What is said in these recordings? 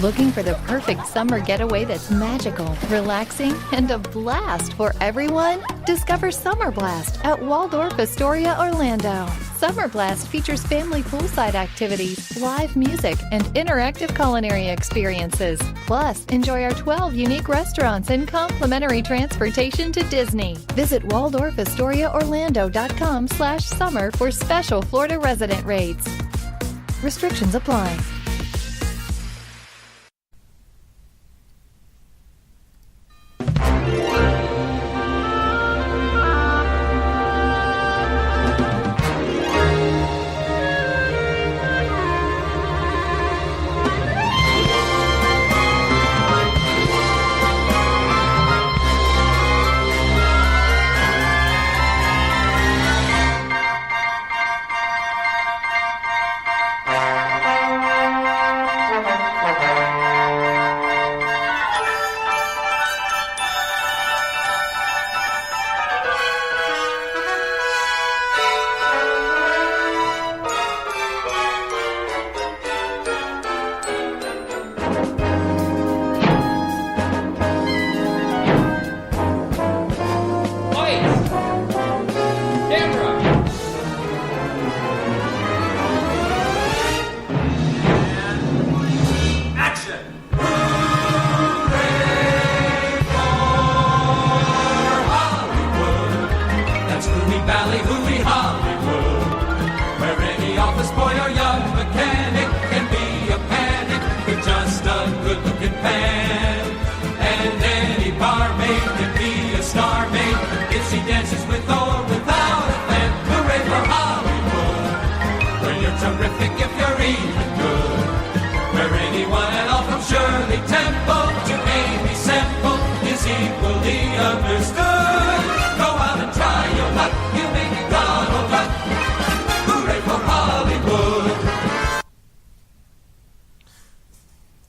Looking for the perfect summer getaway that's magical, relaxing, and a blast for everyone? Discover Summer Blast at Waldorf Astoria, Orlando. Summer Blast features family poolside activities, live music, and interactive culinary experiences. Plus, enjoy our 12 unique restaurants and complimentary transportation to Disney. Visit WaldorfAstoriaOrlando.com/summer for special Florida resident rates. Restrictions apply.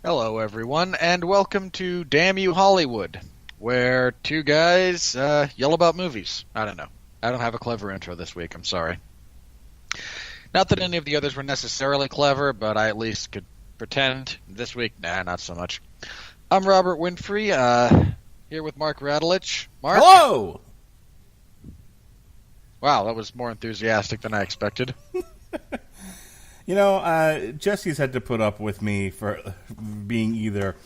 Hello, everyone, and welcome to Damn You Hollywood, where two guys yell about movies. I don't know. I don't have a clever intro this week. I'm sorry. Not that any of the others were necessarily clever, but I at least could pretend. This week, nah, not so much. I'm Robert Winfree, here with Mark Radulich. Mark? Hello! Wow, that was more enthusiastic than I expected. You know, Jesse's had to put up with me for being either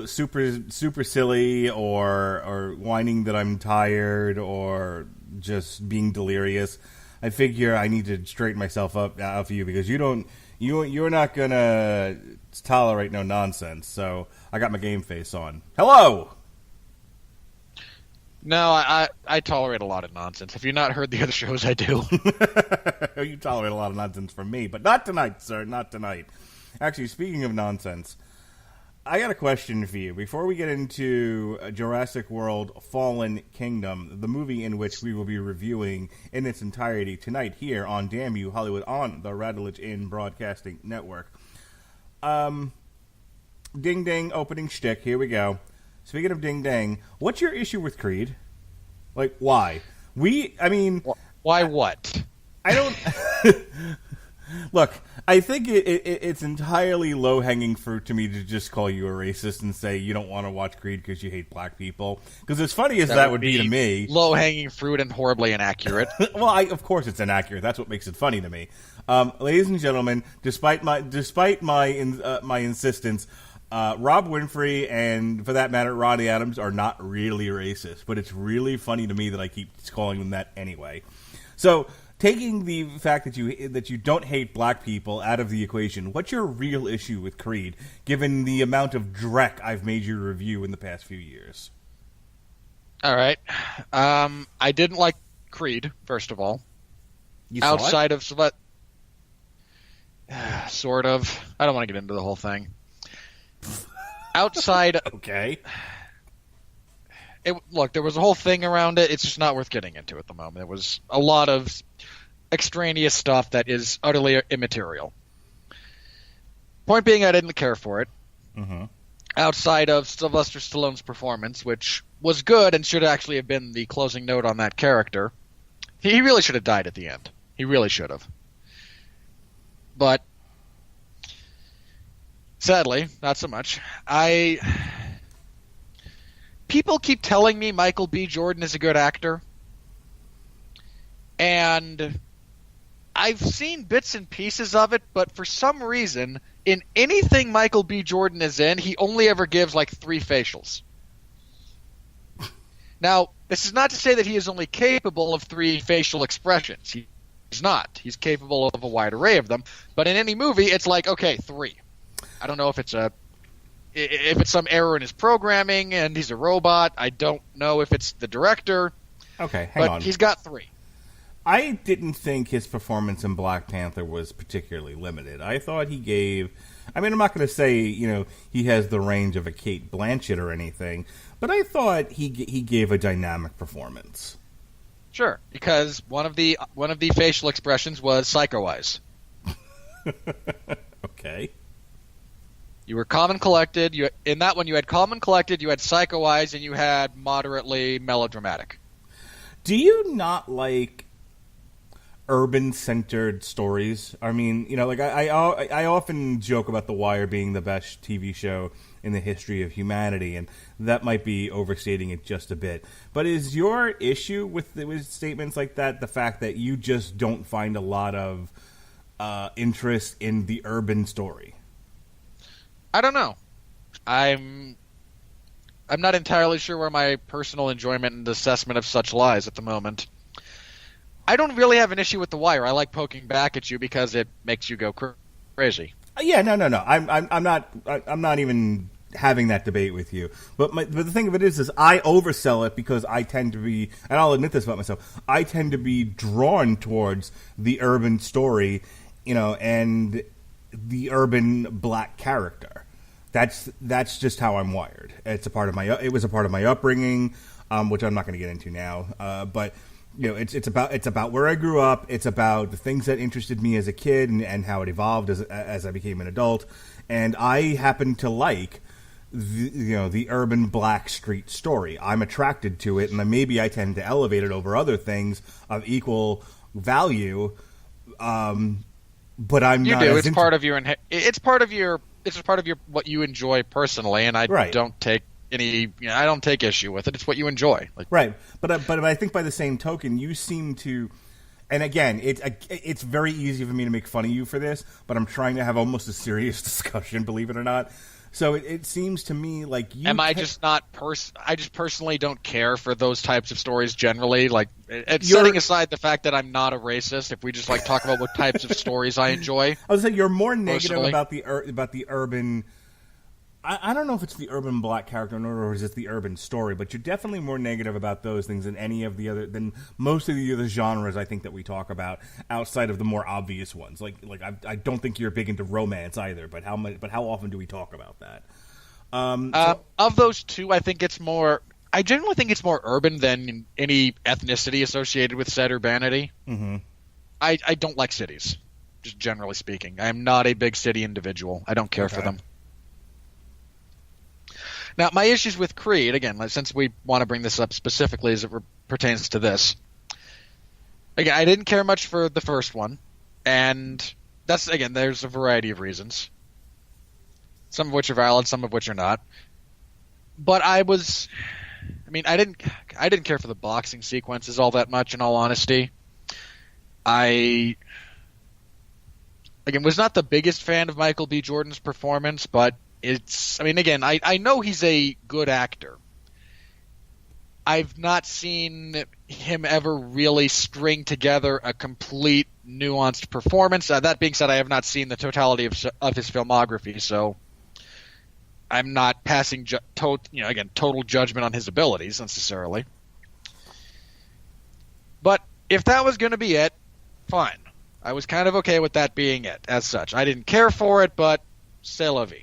super silly or whining that I'm tired or just being delirious. I figure I need to straighten myself up out for you because you're not gonna tolerate no nonsense. So I got my game face on. Hello. No, I tolerate a lot of nonsense. Have you not heard the other shows I do? You tolerate a lot of nonsense from me, but not tonight, sir, not tonight. Actually, speaking of nonsense, I got a question for you. Before we get into Jurassic World Fallen Kingdom, the movie in which we will be reviewing in its entirety tonight here on Damn You Hollywood on the Radulich In Broadcasting Network. Ding ding, opening shtick, here we go. Speaking of ding dang, what's your issue with Creed? Like, why? Why what? I don't... Look, I think it's entirely low-hanging fruit to me to just call you a racist and say you don't want to watch Creed because you hate black people. Because as funny as that would be to me... Low-hanging fruit and horribly inaccurate. Well, of course it's inaccurate. That's what makes it funny to me. Ladies and gentlemen, despite my insistence... Rob Winfree and, for that matter, Roddy Adams are not really racist, but it's really funny to me that I keep calling them that anyway. So, taking the fact that you don't hate black people out of the equation, what's your real issue with Creed, given the amount of dreck I've made you review in the past few years? All right. I didn't like Creed, first of all. You saw Outside it? of... Sort of. I don't want to get into the whole thing. Outside... Okay. Look, there was a whole thing around it. It's just not worth getting into at the moment. There was a lot of extraneous stuff that is utterly immaterial. Point being, I didn't care for it. Mm-hmm. Outside of Sylvester Stallone's performance, which was good and should actually have been the closing note on that character. He really should have died at the end. He really should have. But... Sadly, not so much. People keep telling me Michael B. Jordan is a good actor, and I've seen bits and pieces of it, but for some reason, in anything Michael B. Jordan is in, he only ever gives like 3 facials. Now, this is not to say that he is only capable of 3 facial expressions. He's not. He's capable of a wide array of them. But in any movie, it's like, okay, 3. I don't know if it's some error in his programming and he's a robot. I don't know if it's the director. Okay, hang on. But he's got 3. I didn't think his performance in Black Panther was particularly limited. I thought he gave... I mean, I'm not going to say, he has the range of a Cate Blanchett or anything, but I thought he gave a dynamic performance. Sure, because one of the facial expressions was psycho eyes. Okay. You were calm and collected. In that one, you had calm and collected, you had psycho eyes, and you had moderately melodramatic. Do you not like urban-centered stories? I mean, I often joke about The Wire being the best TV show in the history of humanity, and that might be overstating it just a bit. But is your issue with statements like that the fact that you just don't find a lot of interest in the urban story? I don't know. I'm not entirely sure where my personal enjoyment and assessment of such lies at the moment. I don't really have an issue with The Wire. I like poking back at you because it makes you go crazy. Yeah, no. I'm not even having that debate with you. But the thing of it is I oversell it because I tend to be, and I'll admit this about myself, I tend to be drawn towards the urban story, and the urban black character. That's just how I'm wired. It was a part of my upbringing, which I'm not going to get into now. But it's about where I grew up. It's about the things that interested me as a kid and how it evolved as I became an adult. And I happen to like the urban black street story. I'm attracted to it, and maybe I tend to elevate it over other things of equal value. But I'm not. You do. It's part of your. It's part of your. It's just part of your what you enjoy personally, and I don't take any. I don't take issue with it. It's what you enjoy. Right, but I think by the same token, you seem to. And again, it's very easy for me to make fun of you for this, but I'm trying to have almost a serious discussion, believe it or not. So it seems to me like you. Am I just not I just personally don't care for those types of stories generally. Setting aside the fact that I'm not a racist, if we just talk about what types of stories I enjoy. I was saying you're more negative about the urban. I don't know if it's the urban black character or is it the urban story, but you're definitely more negative about those things than most of the other genres I think that we talk about outside of the more obvious ones. I don't think you're big into romance either, but how often do we talk about that? Of those two, I generally think it's more urban than any ethnicity associated with said urbanity. Mm-hmm. I don't like cities, just generally speaking. I'm not a big city individual. I don't care for them. Now, my issues with Creed, again, since we want to bring this up specifically as it pertains to this, again, I didn't care much for the first one, and there's a variety of reasons, some of which are valid, some of which are not. But I didn't care for the boxing sequences all that much, in all honesty. I, was not the biggest fan of Michael B. Jordan's performance, but I know he's a good actor. I've not seen him ever really string together a complete, nuanced performance. That being said, I have not seen the totality of his filmography, so I'm not passing total judgment on his abilities necessarily. But if that was going to be it, fine. I was kind of okay with that being it, as such. I didn't care for it, but c'est la vie.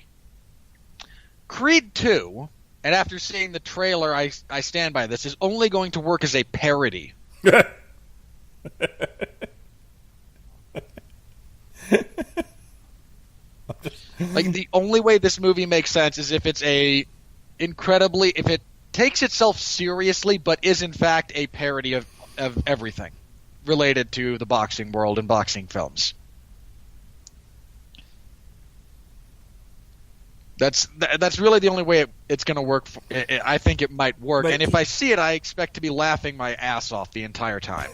Creed 2, and after seeing the trailer, I stand by this, is only going to work as a parody. The only way this movie makes sense is if if it takes itself seriously, but is in fact a parody of everything related to the boxing world and boxing films. That's really the only way it's going to work. I think it might work, and if I see it, I expect to be laughing my ass off the entire time.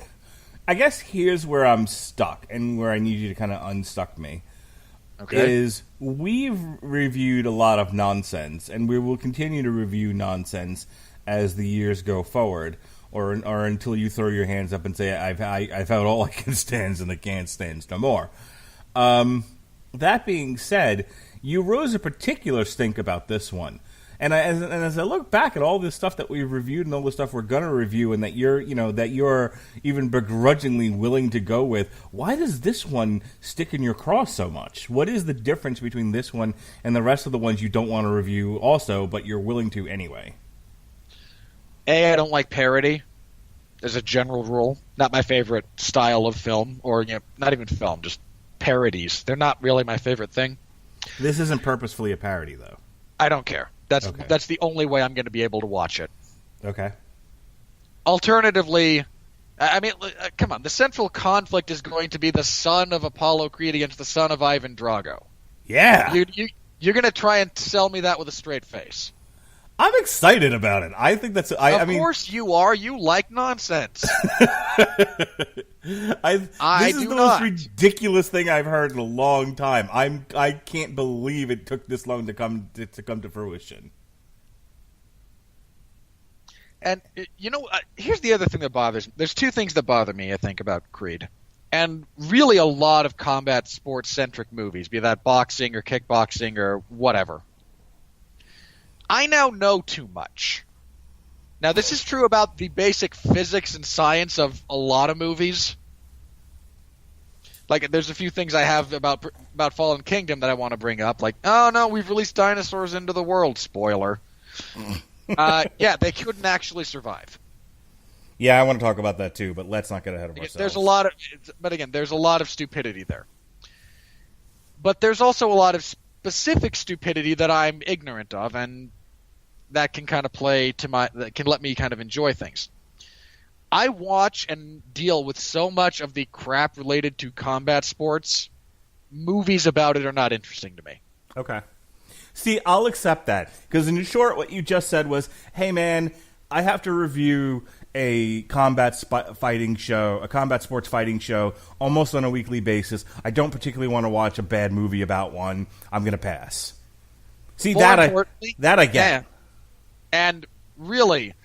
I guess here's where I'm stuck, and where I need you to kind of unstuck me. Okay. Is we've reviewed a lot of nonsense, and we will continue to review nonsense as the years go forward, or until you throw your hands up and say, I've had all I can stand and I can't stand no more. That being said, you rose a particular stink about this one. And as I look back at all this stuff that we've reviewed and all the stuff we're going to review, and that you're even begrudgingly willing to go with, why does this one stick in your craw so much? What is the difference between this one and the rest of the ones you don't want to review also, but you're willing to anyway? I don't like parody as a general rule. Not my favorite style of film, or not even film, just parodies. They're not really my favorite thing. This isn't purposefully a parody, though. I don't care. That's the only way I'm going to be able to watch it. Okay. Alternatively, I mean, come on. The central conflict is going to be the son of Apollo Creed against the son of Ivan Drago. Yeah. You're going to try and sell me that with a straight face. I'm excited about it. I think that's... Of course you are. You like nonsense. This is the most ridiculous thing I've heard in a long time. I can't believe it took this long to come to fruition. And here's the other thing that bothers me. There's two things that bother me, I think, about Creed, and really a lot of combat sports centric movies, be that boxing or kickboxing or whatever. I now know too much. Now, this is true about the basic physics and science of a lot of movies. Like, there's a few things I have about Fallen Kingdom that I want to bring up. Like, oh, no, we've released dinosaurs into the world. Spoiler. Yeah, they couldn't actually survive. Yeah, I want to talk about that, too, but let's not get ahead of ourselves. There's a lot of stupidity there. But there's also a lot of specific stupidity that I'm ignorant of, and that can kind of that can let me kind of enjoy things. I watch and deal with so much of the crap related to combat sports. Movies about it are not interesting to me. Okay. See, I'll accept that. Because in short, what you just said was, hey man, I have to review a combat sports fighting show almost on a weekly basis. I don't particularly want to watch a bad movie about one. I'm going to pass. See, that I get. Yeah. And really,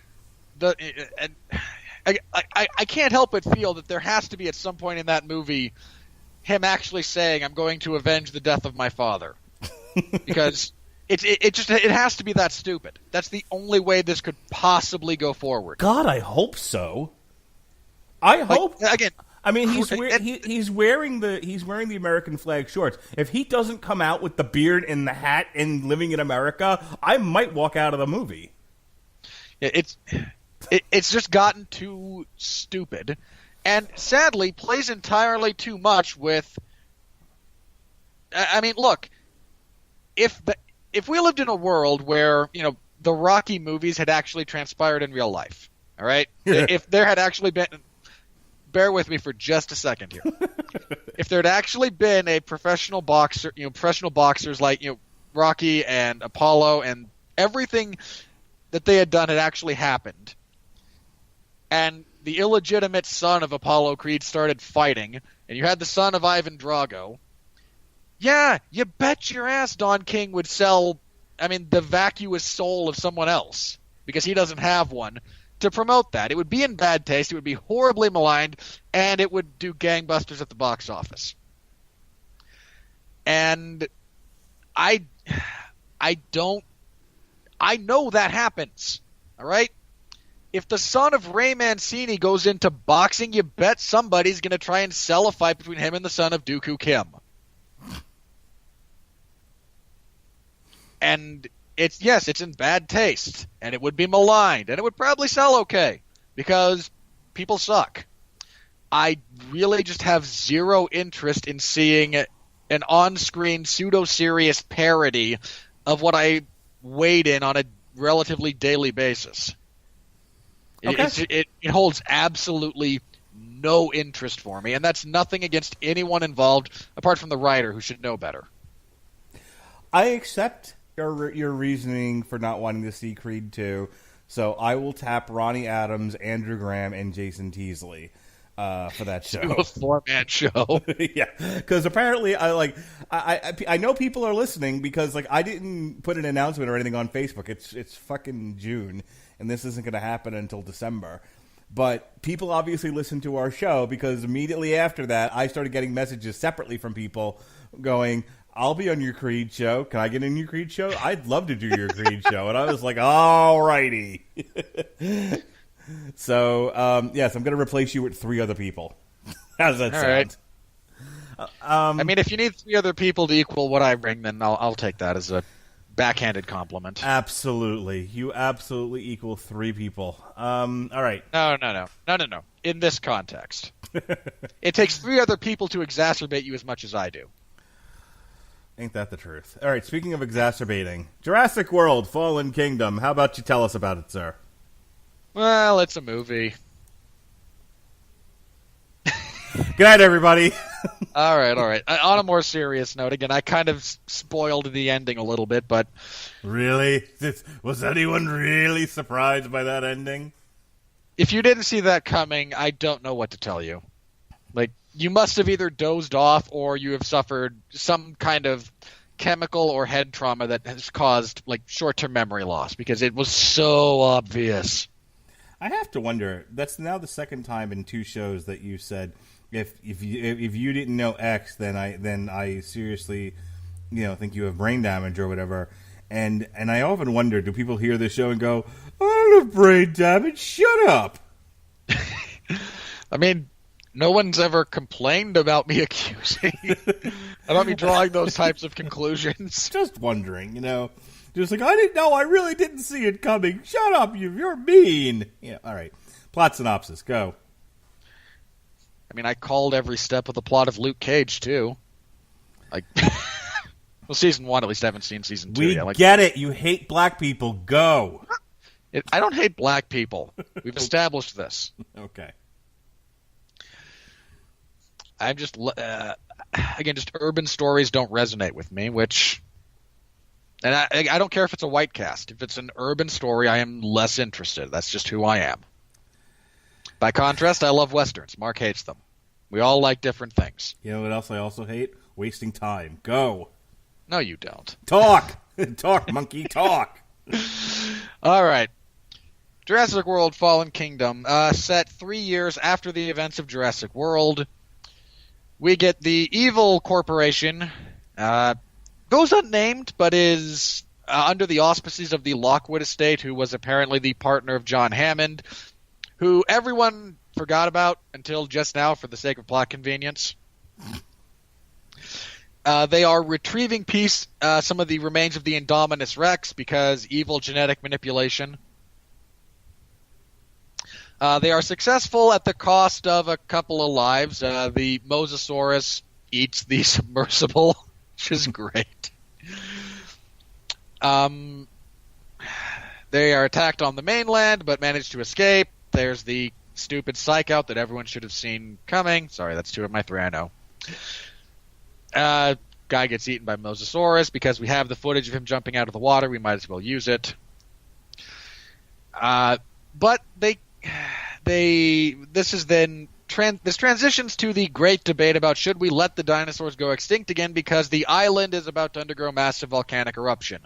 I can't help but feel that there has to be at some point in that movie him actually saying, "I'm going to avenge the death of my father," because it has to be that stupid. That's the only way this could possibly go forward. God, I hope so. I hope again. I mean, he's wearing the American flag shorts. If he doesn't come out with the beard and the hat and living in America, I might walk out of the movie. It's just gotten too stupid, and sadly plays entirely too much with. I mean, look, if we lived in a world where the Rocky movies had actually transpired in real life, all right, if there had actually been. Bear with me for just a second here. If there had actually been a professional boxers like Rocky and Apollo, and everything that they had done had actually happened, and the illegitimate son of Apollo Creed started fighting, and you had the son of Ivan Drago, yeah, you bet your ass Don King would sell, the vacuous soul of someone else, because he doesn't have one, to promote that. It would be in bad taste, it would be horribly maligned, and it would do gangbusters at the box office. And I know that happens, all right? If the son of Ray Mancini goes into boxing, you bet somebody's going to try and sell a fight between him and the son of Dooku Kim. And it's in bad taste, and it would be maligned, and it would probably sell okay, because people suck. I really just have zero interest in seeing an on-screen pseudo-serious parody of what I wade in on a relatively daily basis. Okay. It holds absolutely no interest for me, and that's nothing against anyone involved, apart from the writer, who should know better. I accept your reasoning for not wanting to see Creed 2. So I will tap Ronnie Adams, Andrew Graham, and Jason Teasley for that show. A 4-man show. Yeah, because apparently I know people are listening because I didn't put an announcement or anything on Facebook. It's fucking June, and this isn't going to happen until December. But people obviously listen to our show because immediately after that, I started getting messages separately from people going, I'll be on your Creed show. Can I get in your Creed show? I'd love to do your Creed show. And I was like, all righty. So, yes, I'm going to replace you with 3 other people. How does that sound? Right. I mean, if you need 3 other people to equal what I bring, then I'll take that as a backhanded compliment. Absolutely. You absolutely equal 3 people. All right. No. In this context. It takes 3 other people to exacerbate you as much as I do. Ain't that the truth? All right, speaking of exacerbating, Jurassic World, Fallen Kingdom. How about you tell us about it, sir? Well, it's a movie. Good night, everybody. All right. On a more serious note, again, I kind of spoiled the ending a little bit, but... Really? Was anyone really surprised by that ending? If you didn't see that coming, I don't know what to tell you. You must have either dozed off or you have suffered some kind of chemical or head trauma that has caused short-term memory loss because it was so obvious. I have to wonder. That's now the second time in 2 shows that you said if you didn't know X, then I seriously think you have brain damage or whatever. And I often wonder, do people hear this show and go, I don't have brain damage? Shut up. I mean, no one's ever complained about me about me drawing those types of conclusions. Just wondering, Just I didn't know, I really didn't see it coming. Shut up, you're mean. Yeah, all right. Plot synopsis, go. I mean, I called every step of the plot of Luke Cage, too. Well, season 1, at least I haven't seen season 2 yet. We get it. You hate black people. Go. I don't hate black people. We've established this. Okay. I'm just, again, just urban stories don't resonate with me, and I don't care if it's a white cast. If it's an urban story, I am less interested. That's just who I am. By contrast, I love Westerns. Mark hates them. We all like different things. You know what else I also hate? Wasting time. Go. No, you don't. Talk! Talk, monkey, talk! All right. Jurassic World Fallen Kingdom, set 3 years after the events of Jurassic World. We get the evil corporation, goes unnamed, but is under the auspices of the Lockwood estate, who was apparently the partner of John Hammond, who everyone forgot about until just now for the sake of plot convenience. They are retrieving some of the remains of the Indominus Rex because evil genetic manipulation. They are successful at the cost of a couple of lives. The Mosasaurus eats the submersible, which is great. They are attacked on the mainland, but manage to escape. There's the stupid psych out that everyone should have seen coming. Sorry, that's 2 of my 3, I know. Guy gets eaten by Mosasaurus. Because we have the footage of him jumping out of the water, we might as well use it. But this transitions to the great debate about should we let the dinosaurs go extinct again because the island is about to undergo massive volcanic eruption.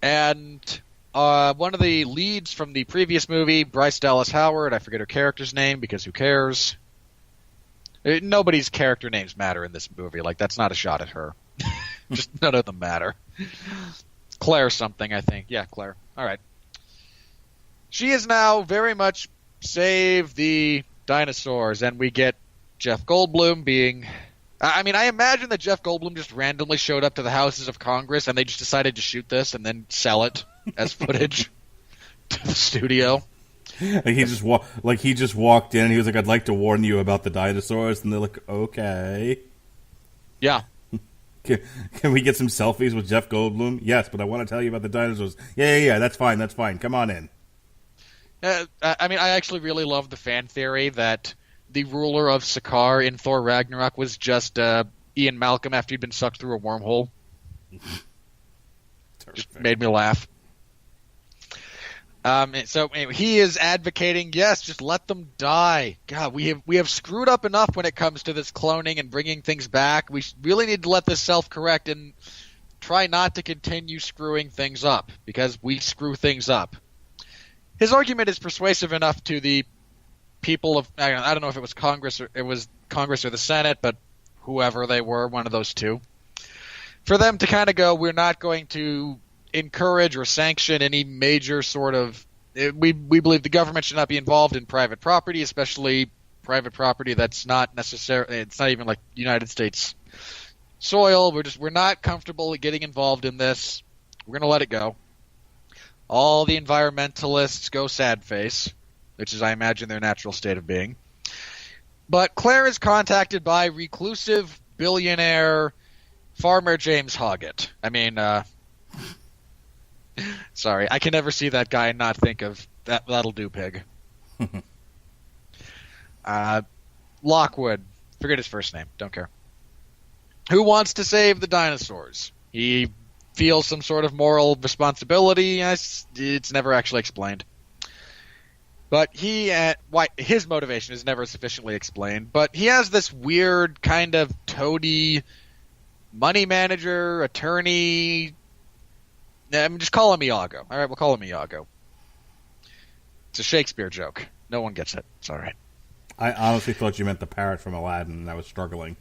And one of the leads from the previous movie, Bryce Dallas Howard, I forget her character's name because who cares? Nobody's character names matter in this movie. That's not a shot at her. Just none of them matter. Claire something, I think. Yeah, Claire. All right. She is now very much save the dinosaurs, and we get Jeff Goldblum being... I mean, I imagine that Jeff Goldblum just randomly showed up to the Houses of Congress, and they just decided to shoot this and then sell it as footage to the studio. He just walked in, and he was like, "I'd like to warn you about the dinosaurs," and they're like, "Okay." Yeah. Can we get some selfies with Jeff Goldblum? Yes, but I want to tell you about the dinosaurs. Yeah. That's fine. Come on in. I mean, I actually really love the fan theory that the ruler of Sakaar in Thor Ragnarok was just Ian Malcolm after he'd been sucked through a wormhole. Just made me laugh. So anyway, he is advocating, yes, just let them die. God, we have screwed up enough when it comes to this cloning and bringing things back. We really need to let this self-correct and try not to continue screwing things up, because we screw things up. His argument is persuasive enough to the people of, I don't know if it was Congress or the Senate, but whoever they were, one of those two, for them to kind of go, we're not going to encourage or sanction any major sort of, we believe the government should not be involved in private property, especially private property that's not necessarily, it's not even like United States soil. We're not comfortable getting involved in this. We're going to let it go. All the environmentalists go sad face, which is, I imagine, their natural state of being. But Claire is contacted by reclusive billionaire Farmer James Hoggett. I mean, sorry, I can never see that guy and not think of that'll do, pig. Lockwood, forget his first name, don't care. Who wants to save the dinosaurs? He feels some sort of moral responsibility. It's never actually explained. But his motivation is never sufficiently explained. But he has this weird kind of toady money manager, attorney. Just call him Iago. All right, we'll call him Iago. It's a Shakespeare joke. No one gets it. It's all right. I honestly thought you meant the parrot from Aladdin, and I was struggling.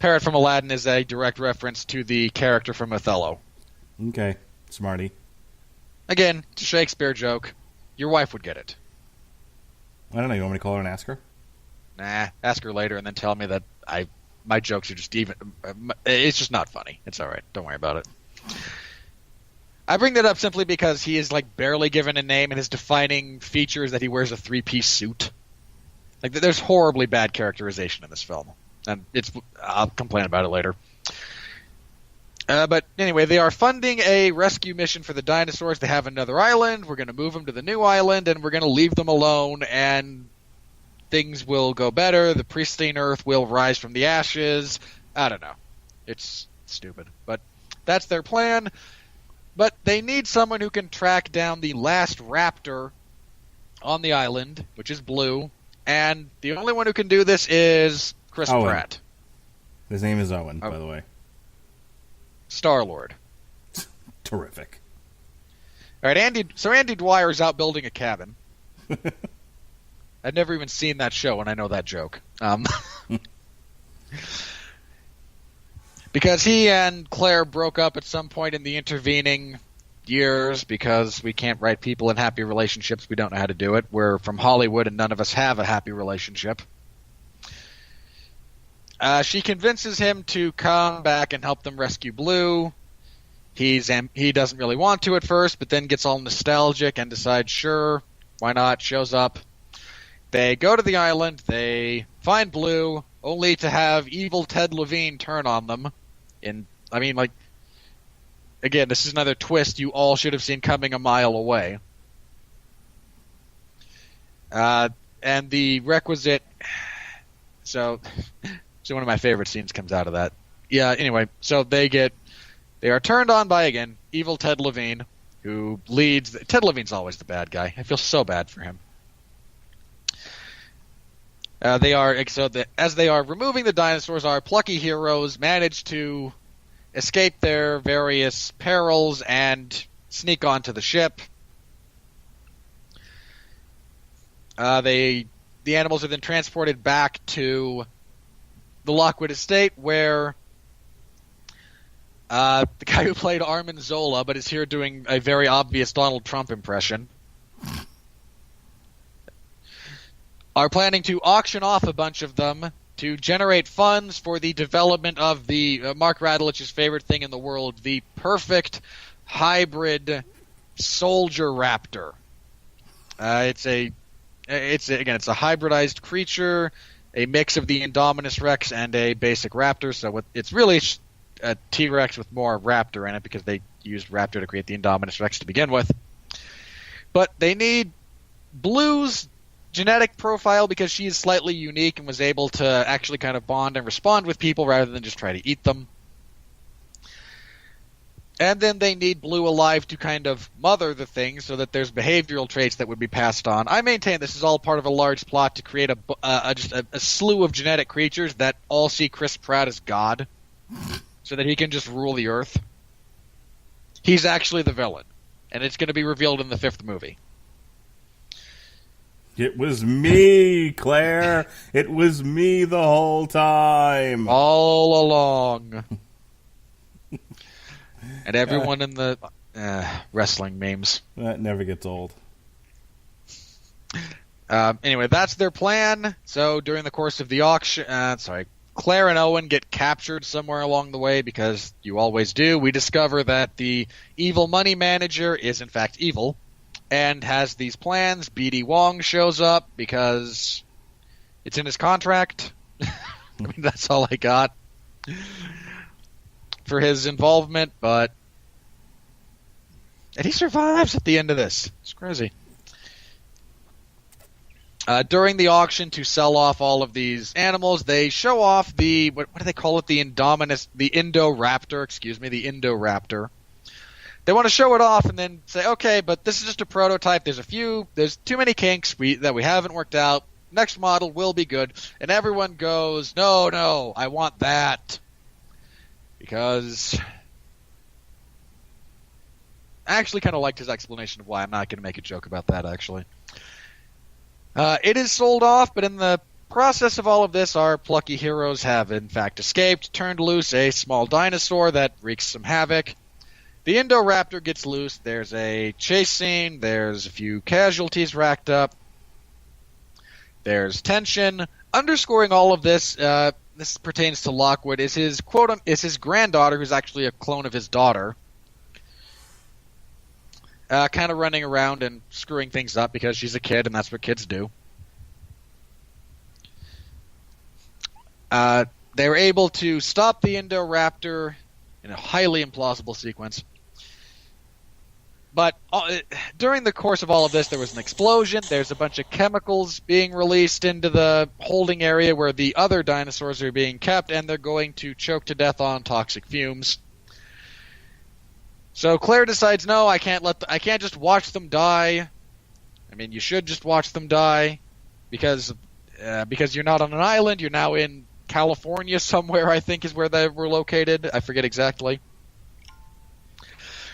Parrot from Aladdin is a direct reference to the character from Othello. Okay, smarty. Again, it's a Shakespeare joke. Your wife would get it. I don't know. You want me to call her and ask her? Nah, ask her later and then tell me that my jokes are just even. It's just not funny. It's all right. Don't worry about it. I bring that up simply because he is like barely given a name, and his defining feature is that he wears a three-piece suit. Like, there's horribly bad characterization in this film, and I'll complain about it later. But anyway, they are funding a rescue mission for the dinosaurs. They have another island. We're going to move them to the new island, and we're going to leave them alone, and things will go better. The pristine Earth will rise from the ashes. I don't know. It's stupid, but that's their plan. But they need someone who can track down the last raptor on the island, which is Blue, and the only one who can do this is Chris Pratt. His name is Owen, by the way. Star-Lord. Terrific. All right, Andy Dwyer's out building a cabin. I've never even seen that show, and I know that joke. Because he and Claire broke up at some point in the intervening years because we can't write people in happy relationships. We don't know how to do it. We're from Hollywood, and none of us have a happy relationship. She convinces him to come back and help them rescue Blue. He doesn't really want to at first, but then gets all nostalgic and decides, sure, why not, shows up. They go to the island, they find Blue, only to have evil Ted Levine turn on them. Again, this is another twist you all should have seen coming a mile away. And the requisite... So one of my favorite scenes comes out of that. Yeah, anyway, so they are turned on by, again, evil Ted Levine, who leads... Ted Levine's always the bad guy. I feel so bad for him. As they are removing the dinosaurs, our plucky heroes manage to escape their various perils and sneak onto the ship. The animals are then transported back to the Lockwood estate, where the guy who played Armin Zola, but is here doing a very obvious Donald Trump impression, are planning to auction off a bunch of them to generate funds for the development of the Mark Radulich's favorite thing in the world, the perfect hybrid soldier raptor. It's a hybridized creature, a mix of the Indominus Rex and a basic raptor. So it's really a T-Rex with more raptor in it, because they used raptor to create the Indominus Rex to begin with. But they need Blue's genetic profile because she is slightly unique and was able to actually kind of bond and respond with people rather than just try to eat them. And then they need Blue alive to kind of mother the thing so that there's behavioral traits that would be passed on. I maintain this is all part of a large plot to create a slew of genetic creatures that all see Chris Pratt as God so that he can just rule the earth. He's actually the villain, and it's going to be revealed in the 5th movie. It was me, Claire. It was me the whole time. All along. And everyone in the wrestling memes. That never gets old. Anyway, that's their plan. So during the course of the auction, Claire and Owen get captured somewhere along the way because you always do. We discover that the evil money manager is in fact evil and has these plans. B.D. Wong shows up because it's in his contract. I mean, that's all I got for his involvement, and he survives at the end of this. It's crazy. During the auction to sell off all of these animals, they show off what do they call it? The Indoraptor. They want to show it off and then say, okay, but this is just a prototype. There's too many kinks that we haven't worked out. Next model will be good. And everyone goes, no, I want that. Because I actually kind of liked his explanation of why. I'm not going to make a joke about that, actually. It is sold off, but in the process of all of this, our plucky heroes have, in fact, escaped, turned loose a small dinosaur that wreaks some havoc. The Indoraptor gets loose. There's a chase scene. There's a few casualties racked up. There's tension. Underscoring all of this, this pertains to Lockwood, is his granddaughter, who's actually a clone of his daughter. Kind of running around and screwing things up because she's a kid and that's what kids do. They were able to stop the Indoraptor in a highly implausible sequence. But during the course of all of this, there was an explosion. There's a bunch of chemicals being released into the holding area where the other dinosaurs are being kept, and they're going to choke to death on toxic fumes. So Claire decides, no, I can't just watch them die. I mean, you should just watch them die because you're not on an island. You're now in California somewhere, I think is where they were located. I forget exactly.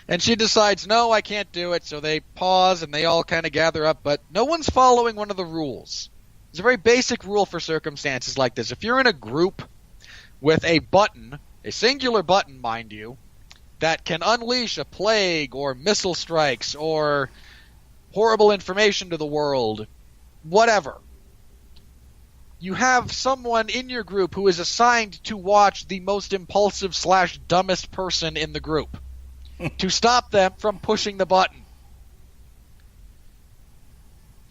And she decides, no, I can't do it. So they pause and they all kind of gather up, but no one's following one of the rules. It's a very basic rule for circumstances like this. If you're in a group with a button, a singular button, mind you, that can unleash a plague or missile strikes or horrible information to the world, whatever. You have someone in your group who is assigned to watch the most impulsive / dumbest person in the group to stop them from pushing the button.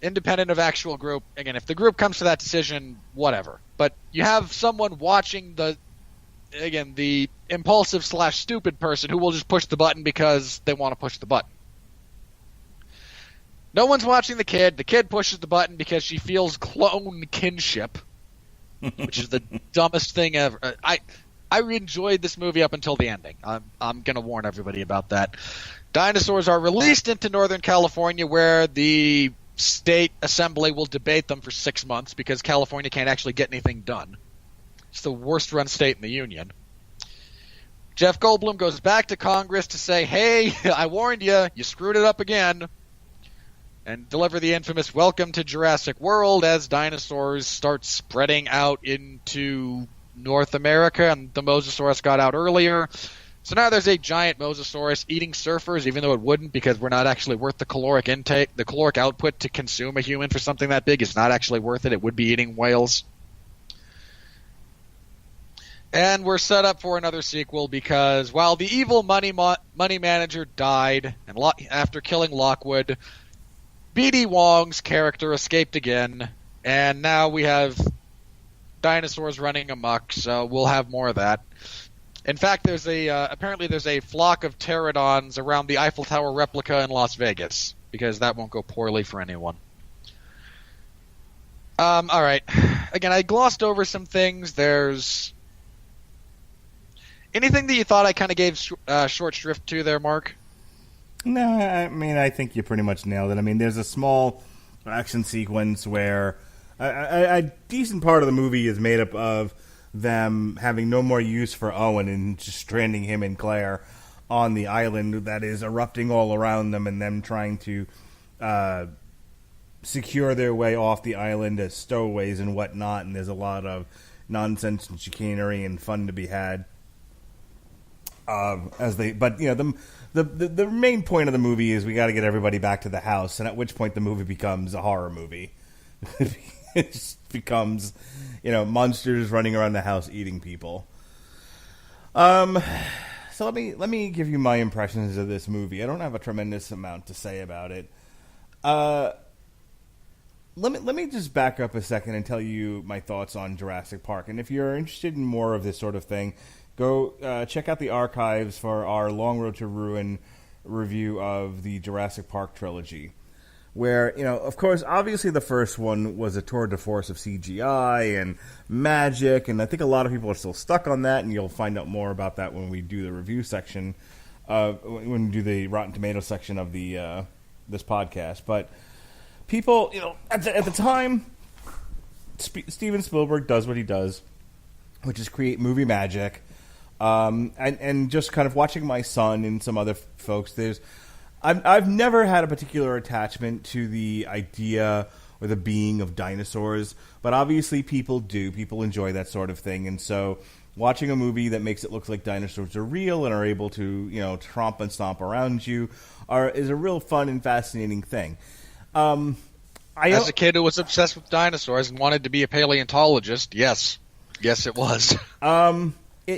Independent of actual group. Again, if the group comes to that decision, whatever. But you have someone watching the impulsive / stupid person who will just push the button because they want to push the button. No one's watching the kid. The kid pushes the button because she feels clone kinship, which is the dumbest thing ever. I enjoyed this movie up until the ending. I'm going to warn everybody about that. Dinosaurs are released into Northern California where the state assembly will debate them for 6 months because California can't actually get anything done. It's the worst run state in the union. Jeff Goldblum goes back to Congress to say, hey, I warned you, you screwed it up again. And deliver the infamous welcome to Jurassic World as dinosaurs start spreading out into North America, and the Mosasaurus got out earlier. So now there's a giant Mosasaurus eating surfers, even though it wouldn't, because we're not actually worth the caloric intake. The caloric output to consume a human for something that big is not actually worth it. It would be eating whales. And we're set up for another sequel because while the evil money manager died and after killing Lockwood, B.D. Wong's character escaped again, and now we have dinosaurs running amok, so we'll have more of that. In fact, there's apparently there's a flock of pterodons around the Eiffel Tower replica in Las Vegas, because that won't go poorly for anyone. All right. Again, I glossed over some things. Anything that you thought I kind of gave short shrift to there, Mark? No, I mean, I think you pretty much nailed it. I mean, there's a small action sequence where a decent part of the movie is made up of them having no more use for Owen and just stranding him and Claire on the island that is erupting all around them, and them trying to secure their way off the island as stowaways and whatnot. And there's a lot of nonsense and chicanery and fun to be had. But you know, the main point of the movie is we got to get everybody back to the house, and at which point the movie becomes a horror movie. It just becomes, you know, monsters running around the house eating people. So let me give you my impressions of this movie. I don't have a tremendous amount to say about it. Let me just back up a second and tell you my thoughts on Jurassic Park. And if you're interested in more of this sort of thing, go check out the archives for our Long Road to Ruin review of the Jurassic Park trilogy. Where, you know, of course, obviously the first one was a tour de force of CGI and magic, and I think a lot of people are still stuck on that, and you'll find out more about that when we do the review section, when we do the Rotten Tomatoes section of the this podcast. But people, you know, at the time, Steven Spielberg does what he does, which is create movie magic, and just kind of watching my son and some other folks, I've never had a particular attachment to the idea or the being of dinosaurs, but obviously people do. People enjoy that sort of thing, and so watching a movie that makes it look like dinosaurs are real and are able to, you know, tromp and stomp around you is a real fun and fascinating thing. As a kid who was obsessed with dinosaurs and wanted to be a paleontologist, yes, it was.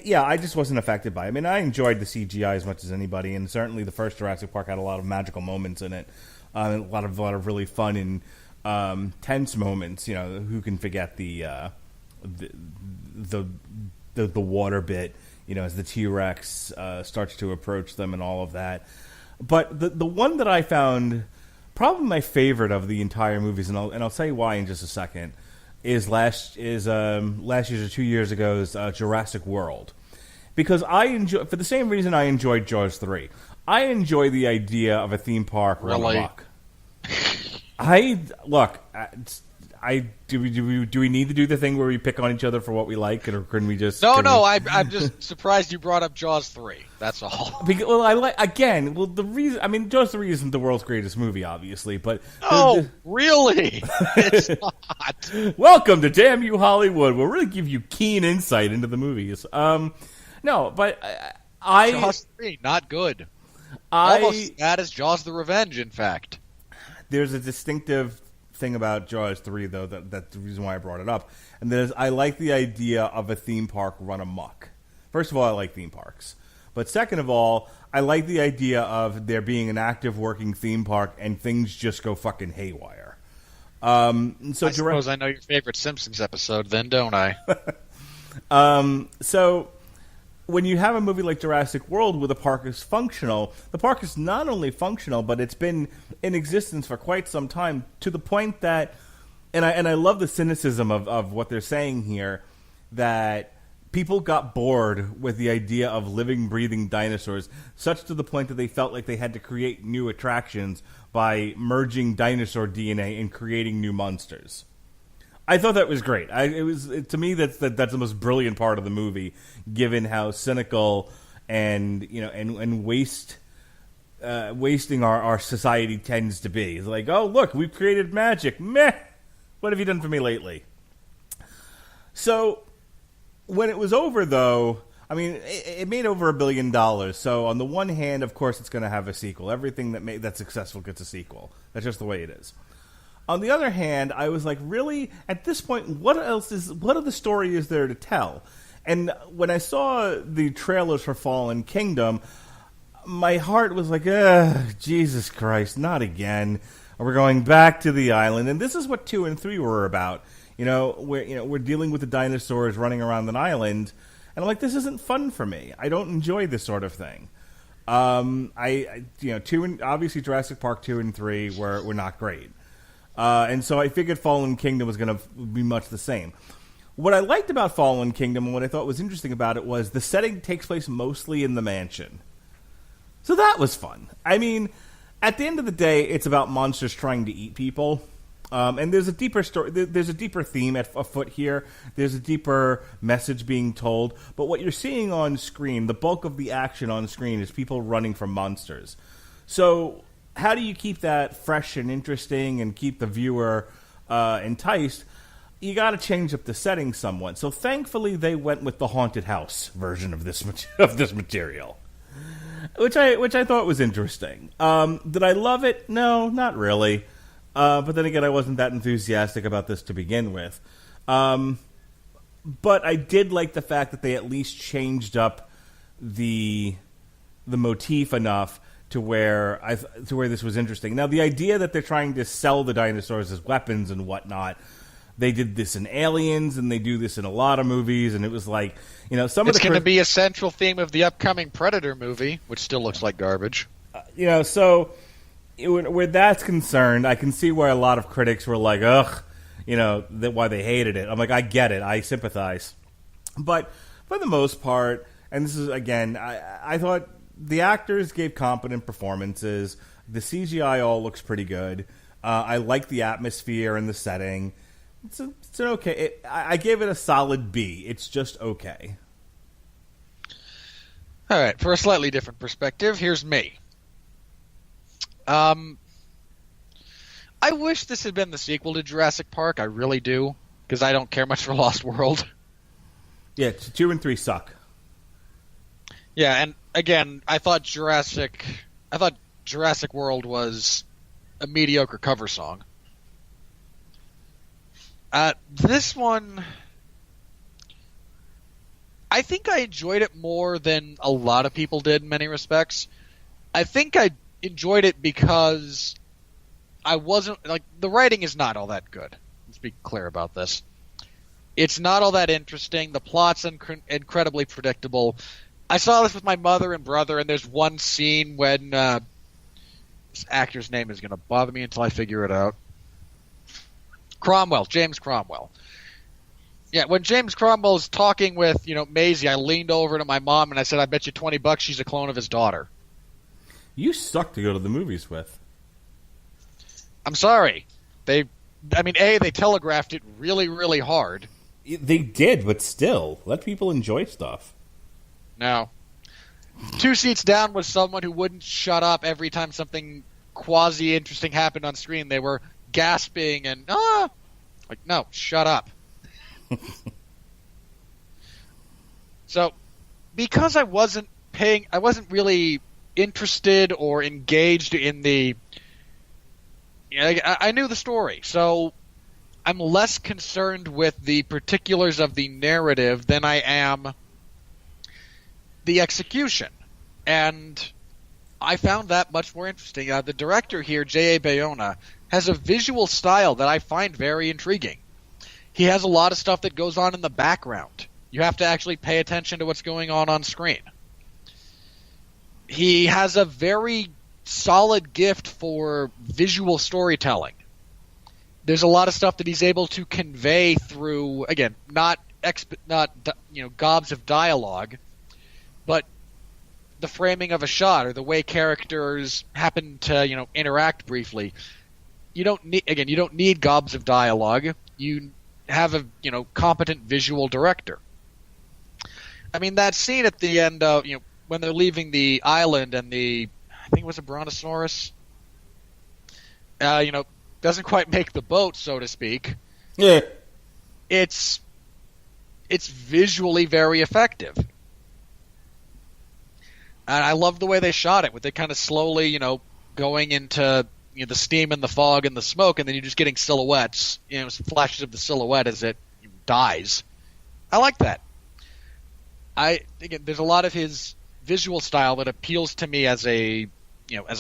Yeah, I just wasn't affected by it. I mean, I enjoyed the CGI as much as anybody, and certainly the first Jurassic Park had a lot of magical moments in it, a lot of really fun and tense moments. You know, who can forget the water bit? You know, as the T-Rex starts to approach them and all of that. But the one that I found probably my favorite of the entire movies, and I'll tell you why in just a second, is last year's or 2 years ago's Jurassic World, because I enjoy, for the same reason I enjoyed Jaws 3. I enjoy the idea of a theme park run amok. Do we need to do the thing where we pick on each other for what we like, or can we just? No. I'm just surprised you brought up Jaws 3. That's all. The reason, I mean, Jaws 3 isn't the world's greatest movie, obviously, but really, it's not. Welcome to Damn You Hollywood. We'll really give you keen insight into the movies. No, but Jaws 3, not good. Almost as bad as Jaws the Revenge, in fact. There's a distinctive thing about Jaws 3, though, that's the reason why I brought it up, and that is I like the idea of a theme park run amok. First of all, I like theme parks. But second of all, I like the idea of there being an active working theme park and things just go fucking haywire. I suppose I know your favorite Simpsons episode, then, don't I? So when you have a movie like Jurassic World where the park is functional, the park is not only functional, but it's been in existence for quite some time, to the point that, and I love the cynicism of what they're saying here, that people got bored with the idea of living, breathing dinosaurs, such to the point that they felt like they had to create new attractions by merging dinosaur DNA and creating new monsters. I thought that was great. To me, that's the most brilliant part of the movie, given how cynical and wasting our society tends to be. It's like, oh look, we've created magic. Meh. What have you done for me lately? So when it was over, though, I mean, it made over $1 billion. So on the one hand, of course, it's going to have a sequel. Everything that's successful gets a sequel. That's just the way it is. On the other hand, I was like, really? At this point, what other story is there to tell? And when I saw the trailers for Fallen Kingdom, my heart was like, Jesus Christ, not again. We're going back to the island. And this is what 2 and 3 were about. We're dealing with the dinosaurs running around an island. And I'm like, this isn't fun for me. I don't enjoy this sort of thing. Obviously Jurassic Park 2 and 3 were not great. And so I figured Fallen Kingdom was going to be much the same. What I liked about Fallen Kingdom and what I thought was interesting about it was the setting takes place mostly in the mansion. So that was fun. I mean, at the end of the day, it's about monsters trying to eat people. And there's a deeper story. There's a deeper theme afoot here. There's a deeper message being told. But what you're seeing on screen, the bulk of the action on screen, is people running from monsters. So how do you keep that fresh and interesting and keep the viewer enticed? You got to change up the setting somewhat. So thankfully, they went with the haunted house version of this material, which I thought was interesting. Did I love it? No, not really. But then again, I wasn't that enthusiastic about this to begin with. But I did like the fact that they at least changed up the motif enough to where this was interesting. Now, the idea that they're trying to sell the dinosaurs as weapons and whatnot, they did this in Aliens, and they do this in a lot of movies, and it was like, it's going to be a central theme of the upcoming Predator movie, which still looks like garbage. So where that's concerned, I can see why a lot of critics were like, ugh, why they hated it. I'm like, I get it. I sympathize. But for the most part, and this is, again, I thought the actors gave competent performances. The CGI all looks pretty good. I like the atmosphere and the setting. It's an okay. I gave it a solid B. It's just okay. All right, for a slightly different perspective, here's me. I wish this had been the sequel to Jurassic Park. I really do, because I don't care much for Lost World. Yeah, 2 and 3 suck. Yeah, and again, I thought Jurassic World was a mediocre cover song. This one, I think I enjoyed it more than a lot of people did in many respects. I think I enjoyed it because I wasn't, like, the writing is not all that good. Let's be clear about this. It's not all that interesting. The plot's incredibly predictable. I saw this with my mother and brother, and there's one scene when this actor's name is going to bother me until I figure it out. James Cromwell. Yeah, when James Cromwell's talking with, Maisie, I leaned over to my mom and I said, I bet you $20 she's a clone of his daughter. You suck to go to the movies with. I'm sorry. They telegraphed it really, really hard. They did, but still, let people enjoy stuff. No. 2 seats down was someone who wouldn't shut up every time something quasi-interesting happened on screen. They were gasping and, like, no, shut up. So, because I wasn't really interested or engaged in the, I knew the story, so I'm less concerned with the particulars of the narrative than I am the execution. And I found that much more interesting. The director here, J.A. Bayona, has a visual style that I find very intriguing. He has a lot of stuff that goes on in the background. You have to actually pay attention to what's going on screen. He has a very solid gift for visual storytelling. There's a lot of stuff that he's able to convey through, again, not gobs of dialogue, but the framing of a shot or the way characters happen to, interact briefly. You don't need gobs of dialogue. You have a, competent visual director. I mean, that scene at the end of, when they're leaving the island and I think it was a brontosaurus, doesn't quite make the boat, so to speak. Yeah. It's visually very effective. And I love the way they shot it, with it kind of slowly, going into the steam and the fog and the smoke, and then you're just getting silhouettes, flashes of the silhouette as it dies. I like that. There's a lot of his visual style that appeals to me as a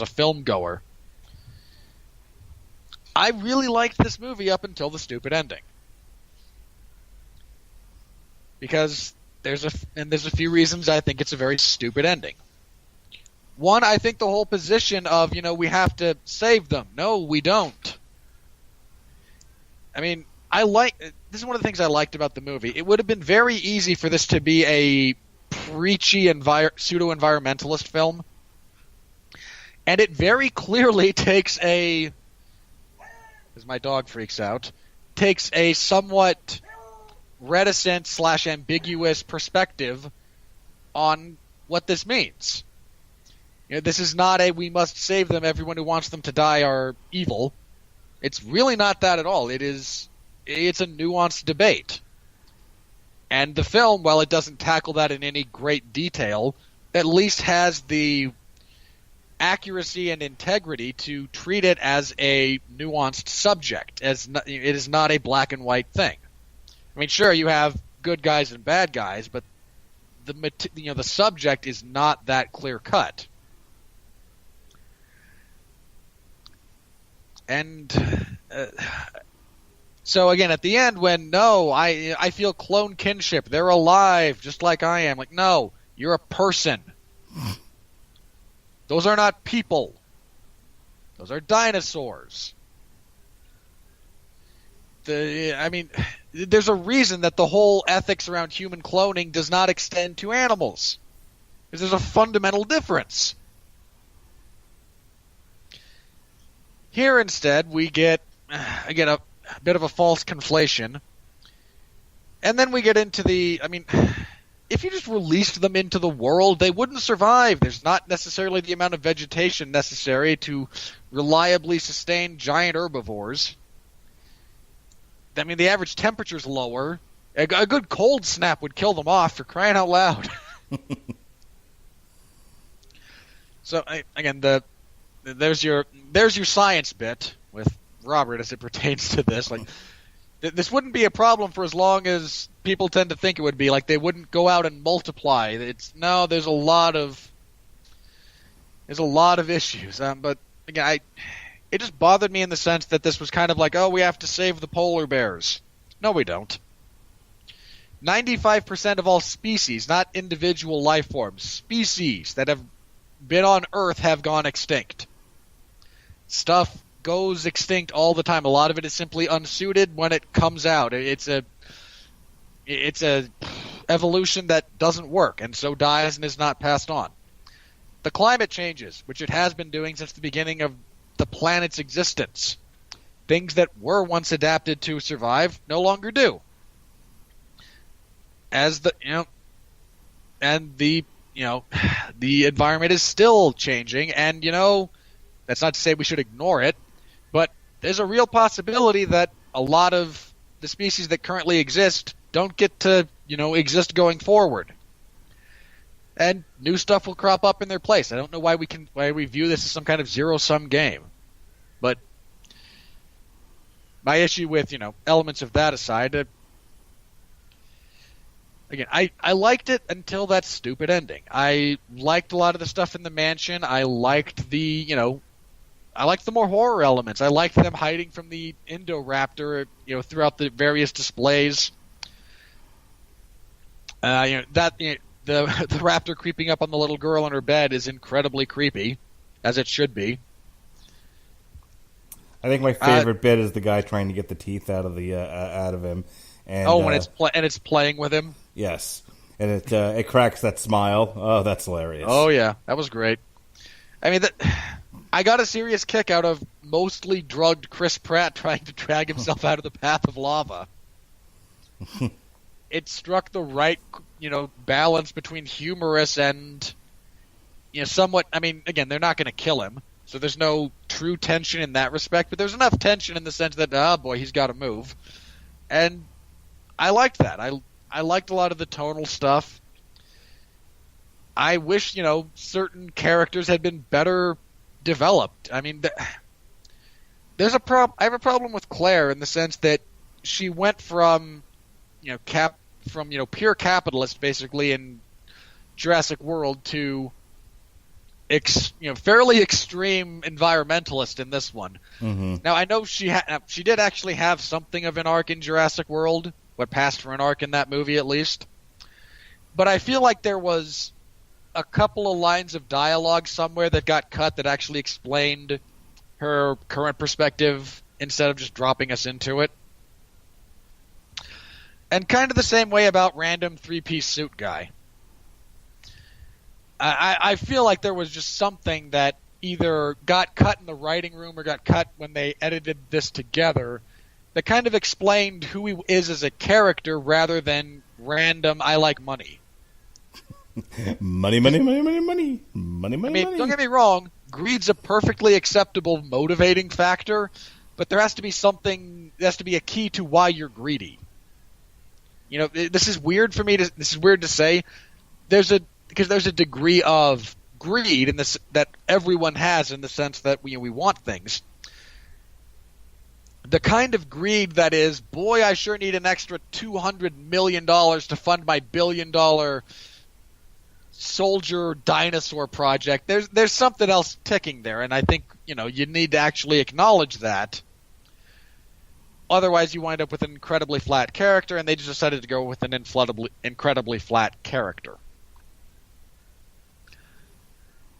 film goer. I really liked this movie up until the stupid ending. Because there's a few reasons I think it's a very stupid ending. One, I think the whole position of, we have to save them. No, we don't. I mean, this is one of the things I liked about the movie. It would have been very easy for this to be a preachy pseudo-environmentalist film. And it very clearly takes as my dog freaks out, takes a somewhat reticent / ambiguous perspective on what this means. This is not we must save them, everyone who wants them to die are evil. It's really not that at all. It's a nuanced debate. And the film, while it doesn't tackle that in any great detail, at least has the accuracy and integrity to treat it as a nuanced subject. It is not a black and white thing. I mean, sure, you have good guys and bad guys, but the subject is not that clear cut. And so again, at the end, when I feel clone kinship, they're alive just like I am. Like, no, you're a person. Those are not people. Those are dinosaurs. There's a reason that the whole ethics around human cloning does not extend to animals. Because there's a fundamental difference. Here, instead, we get, again, a bit of a false conflation. And then we get into if you just released them into the world, they wouldn't survive. There's not necessarily the amount of vegetation necessary to reliably sustain giant herbivores. I mean, the average temperature's lower. A good cold snap would kill them off, for crying out loud. So, again, there's your science bit with Robert as it pertains to this. Like, this wouldn't be a problem for as long as people tend to think it would be. Like, they wouldn't go out and multiply. There's a lot of issues. But again, it just bothered me in the sense that this was kind of like, oh, we have to save the polar bears. No, we don't. 95% of all species, not individual life forms, species that have been on Earth have gone extinct. Stuff goes extinct all the time. A lot of it is simply unsuited when it comes out. It's a evolution that doesn't work and so dies and is not passed on. The climate changes, which it has been doing since the beginning of the planet's existence. Things that were once adapted to survive no longer do. The environment is still changing, and that's not to say we should ignore it, but there's a real possibility that a lot of the species that currently exist don't get to, exist going forward. And new stuff will crop up in their place. I don't know why we view this as some kind of zero-sum game. But my issue with, elements of that aside, again, I liked it until that stupid ending. I liked a lot of the stuff in the mansion. I liked the more horror elements. I liked them hiding from the Indoraptor, throughout the various displays. The raptor creeping up on the little girl in her bed is incredibly creepy, as it should be. I think my favorite bit is the guy trying to get the teeth out of him. And, when it's playing with him. Yes, and it cracks that smile. Oh, that's hilarious. Oh yeah, that was great. I mean, I got a serious kick out of mostly drugged Chris Pratt trying to drag himself out of the path of lava. It struck the right, balance between humorous and, somewhat. I mean, again, they're not going to kill him, so there's no true tension in that respect. But there's enough tension in the sense that, oh boy, he's got to move, and I liked that. I liked a lot of the tonal stuff. I wish, certain characters had been better developed. I mean, I have a problem with Claire in the sense that she went from, pure capitalist basically in Jurassic World to, fairly extreme environmentalist in this one. Mm-hmm. Now I know she did actually have something of an arc in Jurassic World, what passed for an arc in that movie at least. But I feel like there was a couple of lines of dialogue somewhere that got cut that actually explained her current perspective instead of just dropping us into it. And kind of the same way about random three-piece suit guy. I feel like there was just something that either got cut in the writing room or got cut when they edited this together that kind of explained who he is as a character rather than random I like money. Money, money, money, money, money. Money, money, money. Don't get me wrong, greed's a perfectly acceptable motivating factor, but there has to be something, there has to be a key to why you're greedy. You know, this is weird for me this is weird to say. Because there's a degree of greed in this that everyone has in the sense that we want things. The kind of greed that is, boy, I sure need an extra $200 million to fund my billion-dollar soldier dinosaur project. There's something else ticking there, and I think you need to actually acknowledge that. Otherwise, you wind up with an incredibly flat character, and they just decided to go with an incredibly flat character.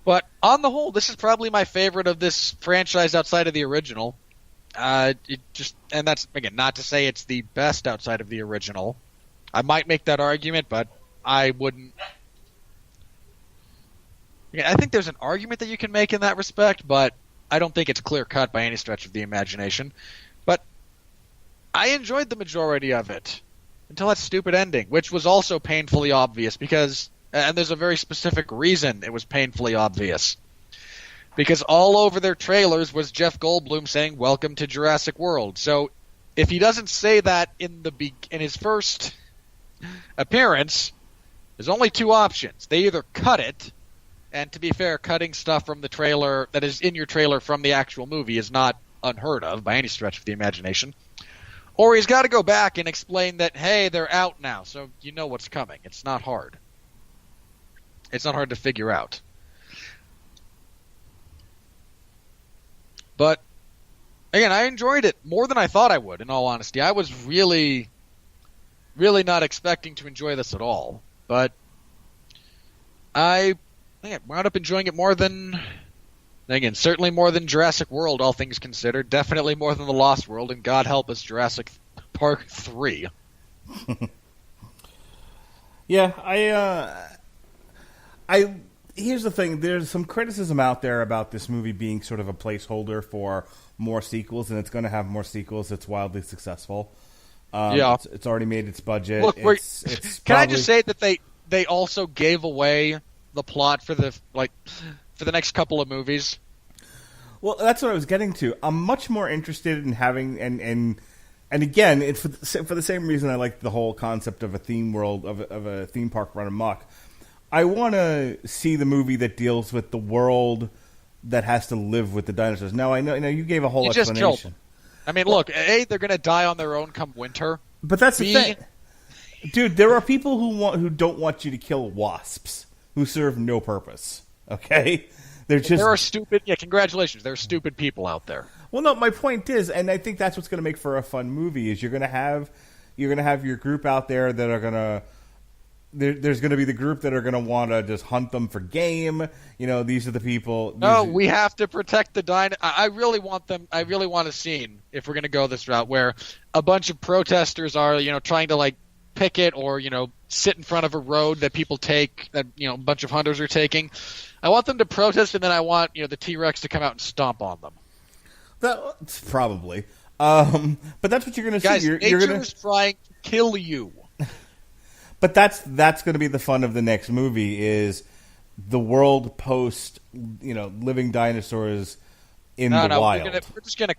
But on the whole, this is probably my favorite of this franchise outside of the original. And that's, again, not to say it's the best outside of the original. I might make that argument, but I wouldn't. I think there's an argument that you can make in that respect, but I don't think it's clear-cut by any stretch of the imagination. But I enjoyed the majority of it until that stupid ending, which was also painfully obvious because... And there's a very specific reason it was painfully obvious. Because all over their trailers was Jeff Goldblum saying, "Welcome to Jurassic World." So if he doesn't say that in his first appearance, there's only two options. They either cut it, and to be fair, cutting stuff from the trailer that is in your trailer from the actual movie is not unheard of by any stretch of the imagination. Or he's got to go back and explain that, hey, they're out now, so you know what's coming. It's not hard. It's not hard to figure out. But, again, I enjoyed it more than I thought I would, in all honesty. I was really, really not expecting to enjoy this at all. But I wound up enjoying it more than, again, certainly more than Jurassic World, all things considered. Definitely more than The Lost World, and God help us, Jurassic Park 3. Yeah, here's the thing. There's some criticism out there about this movie being sort of a placeholder for more sequels, and it's going to have more sequels. It's wildly successul. It's already made its budget. Look, can I just say that they also gave away the plot for the next couple of movies? Well, that's what I was getting to. I'm much more interested in having and again, it's for the same reason I like the whole concept of a theme world of a theme park run amok. I want to see the movie that deals with the world that has to live with the dinosaurs. Now, I know you gave a whole explanation. Just killed them. I mean, look, A, they're going to die on their own come winter. But that's the thing. Dude, there are people who don't want you to kill wasps, who serve no purpose, okay? There are stupid... Yeah, congratulations. There are stupid people out there. Well, no, my point is, and I think that's what's going to make for a fun movie, is you're going to have your group out there that are going to... There's going to be the group that are going to want to just hunt them for game. These are the people. We have to protect the dino. I really want a scene, if we're going to go this route, where a bunch of protesters are, trying to picket or sit in front of a road that people take, that a bunch of hunters are taking. I want them to protest, and then I want the T-Rex to come out and stomp on them. That's probably. But that's what you're going to see. Guys, nature is trying to kill you. But that's going to be the fun of the next movie, is the world post living dinosaurs in the wild. We're just gonna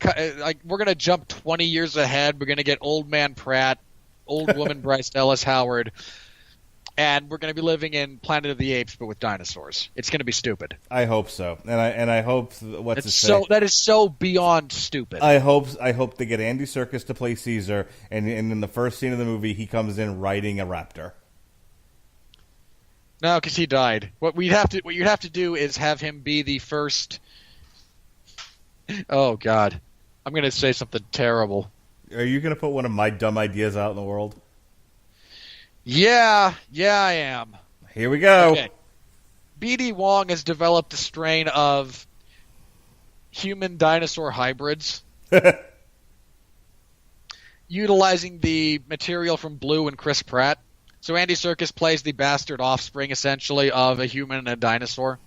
we're gonna jump 20 years ahead. We're gonna get Old Man Pratt, Old Woman Bryce Dallas Howard, and we're gonna be living in Planet of the Apes, but with dinosaurs. It's gonna be stupid. I hope so, and I hope that is so beyond stupid. I hope they get Andy Serkis to play Caesar, and in the first scene of the movie, he comes in riding a raptor. No, because he died. What you'd have to do is have him be the first. Oh God, I'm going to say something terrible. Are you going to put one of my dumb ideas out in the world? Yeah, I am. Here we go. Okay. B.D. Wong has developed a strain of human dinosaur hybrids. utilizing the material from Blue and Chris Pratt. So Andy Serkis plays the bastard offspring, essentially, of a human and a dinosaur.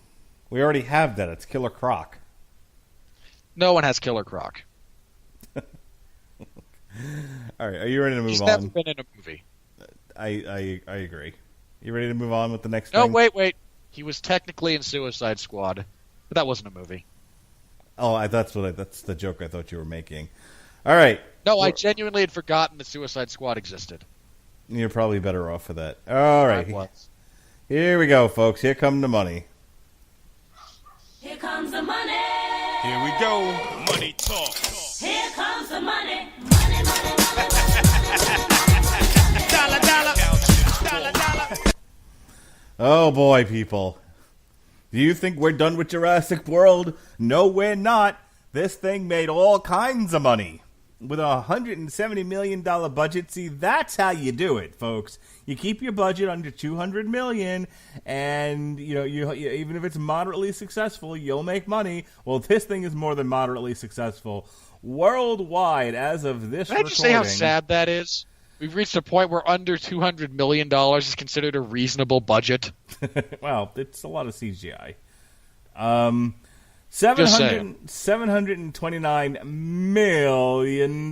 We already have that. It's Killer Croc. No one has Killer Croc. All right, are you ready to move He's on? never been in a movie. I agree. You ready to move on with the next No, thing? wait. He was technically in Suicide Squad, but that wasn't a movie. Oh, that's the joke I thought you were making. All right. No, I genuinely had forgotten that Suicide Squad existed. You're probably better off for that. All right. I was. Here we go, folks. Here come the money. Here comes the money. Here we go. Money talk. Here comes the money. Money, money, money, Dollar, dollar. Dollar, dollar. Oh, boy, people. Do you think we're done with Jurassic World? No, we're not. This thing made all kinds of money. With a $170 million budget, see, that's how you do it, folks. You keep your budget under $200 million, and you even if it's moderately successful, you'll make money. Well, this thing is more than moderately successful worldwide as of this Can I just say how sad that is? We've reached a point where under $200 million is considered a reasonable budget. Well, it's a lot of CGI. $729 million.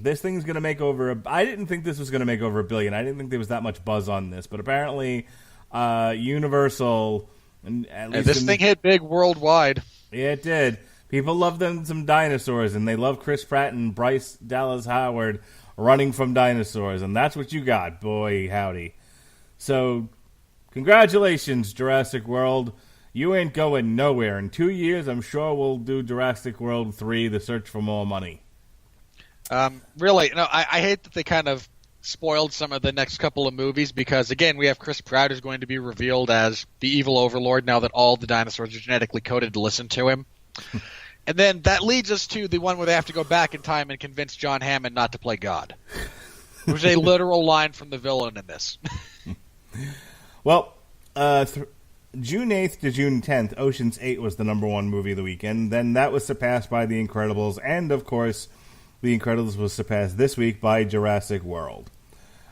This thing's going to make over... I didn't think this was going to make over $1 billion. I didn't think there was that much buzz on this. But apparently, Universal... This thing hit big worldwide. Yeah, it did. People love them some dinosaurs, and they love Chris Pratt and Bryce Dallas Howard running from dinosaurs. And that's what you got, boy, howdy. So... congratulations, Jurassic World. You ain't going nowhere. In 2 years, I'm sure we'll do Jurassic World 3, The Search for More Money. Really, no, I hate that they kind of spoiled some of the next couple of movies because, again, we have Chris Pratt who's going to be revealed as the evil overlord now that all the dinosaurs are genetically coded to listen to him. And then that leads us to the one where they have to go back in time and convince John Hammond not to play God. Which is a literal line from the villain in this. Well, June 8th to June 10th, Ocean's 8 was the number one movie of the weekend. Then that was surpassed by The Incredibles. And, of course, The Incredibles was surpassed this week by Jurassic World.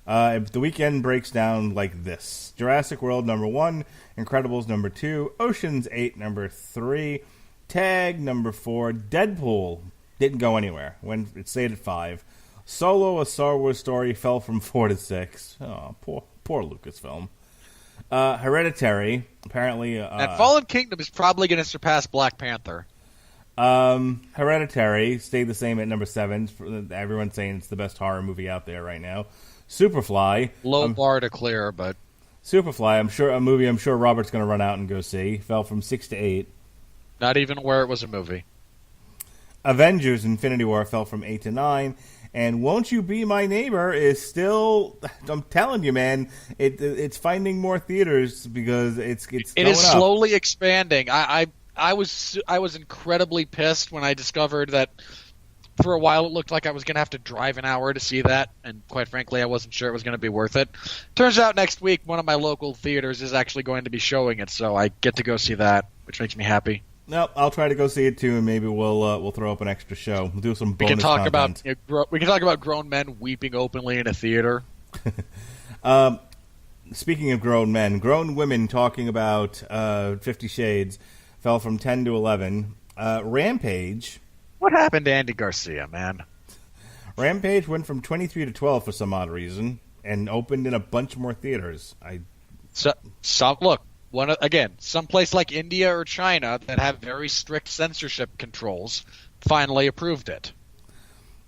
The weekend breaks down like this. Jurassic World, number 1. Incredibles, number 2. Ocean's 8, number 3. Tag, number 4. Deadpool didn't go anywhere. It stayed at 5. Solo, A Star Wars Story, fell from 4 to 6. Oh, poor Lucasfilm. Hereditary, apparently... and Fallen Kingdom is probably going to surpass Black Panther. Hereditary stayed the same at number 7. Everyone's saying it's the best horror movie out there right now. Superfly... low bar to clear, but... Superfly, I'm sure Robert's going to run out and go see. Fell from 6 to 8. Not even aware it was a movie. Avengers Infinity War fell from 8 to 9. And Won't You Be My Neighbor is still, I'm telling you, man, it's finding more theaters because it's going It is up. slowly expanding. I was incredibly pissed when I discovered that for a while it looked like I was going to have to drive an hour to see that, and quite frankly, I wasn't sure it was going to be worth it. Turns out next week, one of my local theaters is actually going to be showing it, so I get to go see that, which makes me happy. No, I'll try to go see it too, and maybe we'll throw up an extra show. We'll do some bonus content. We can talk about grown men weeping openly in a theater. Speaking of grown men, grown women talking about 50 Shades fell from 10 to 11. Rampage. What happened to Andy Garcia, man? Rampage went from 23 to 12 for some odd reason and opened in a bunch more theaters. Look. Someplace like India or China that have very strict censorship controls finally approved it.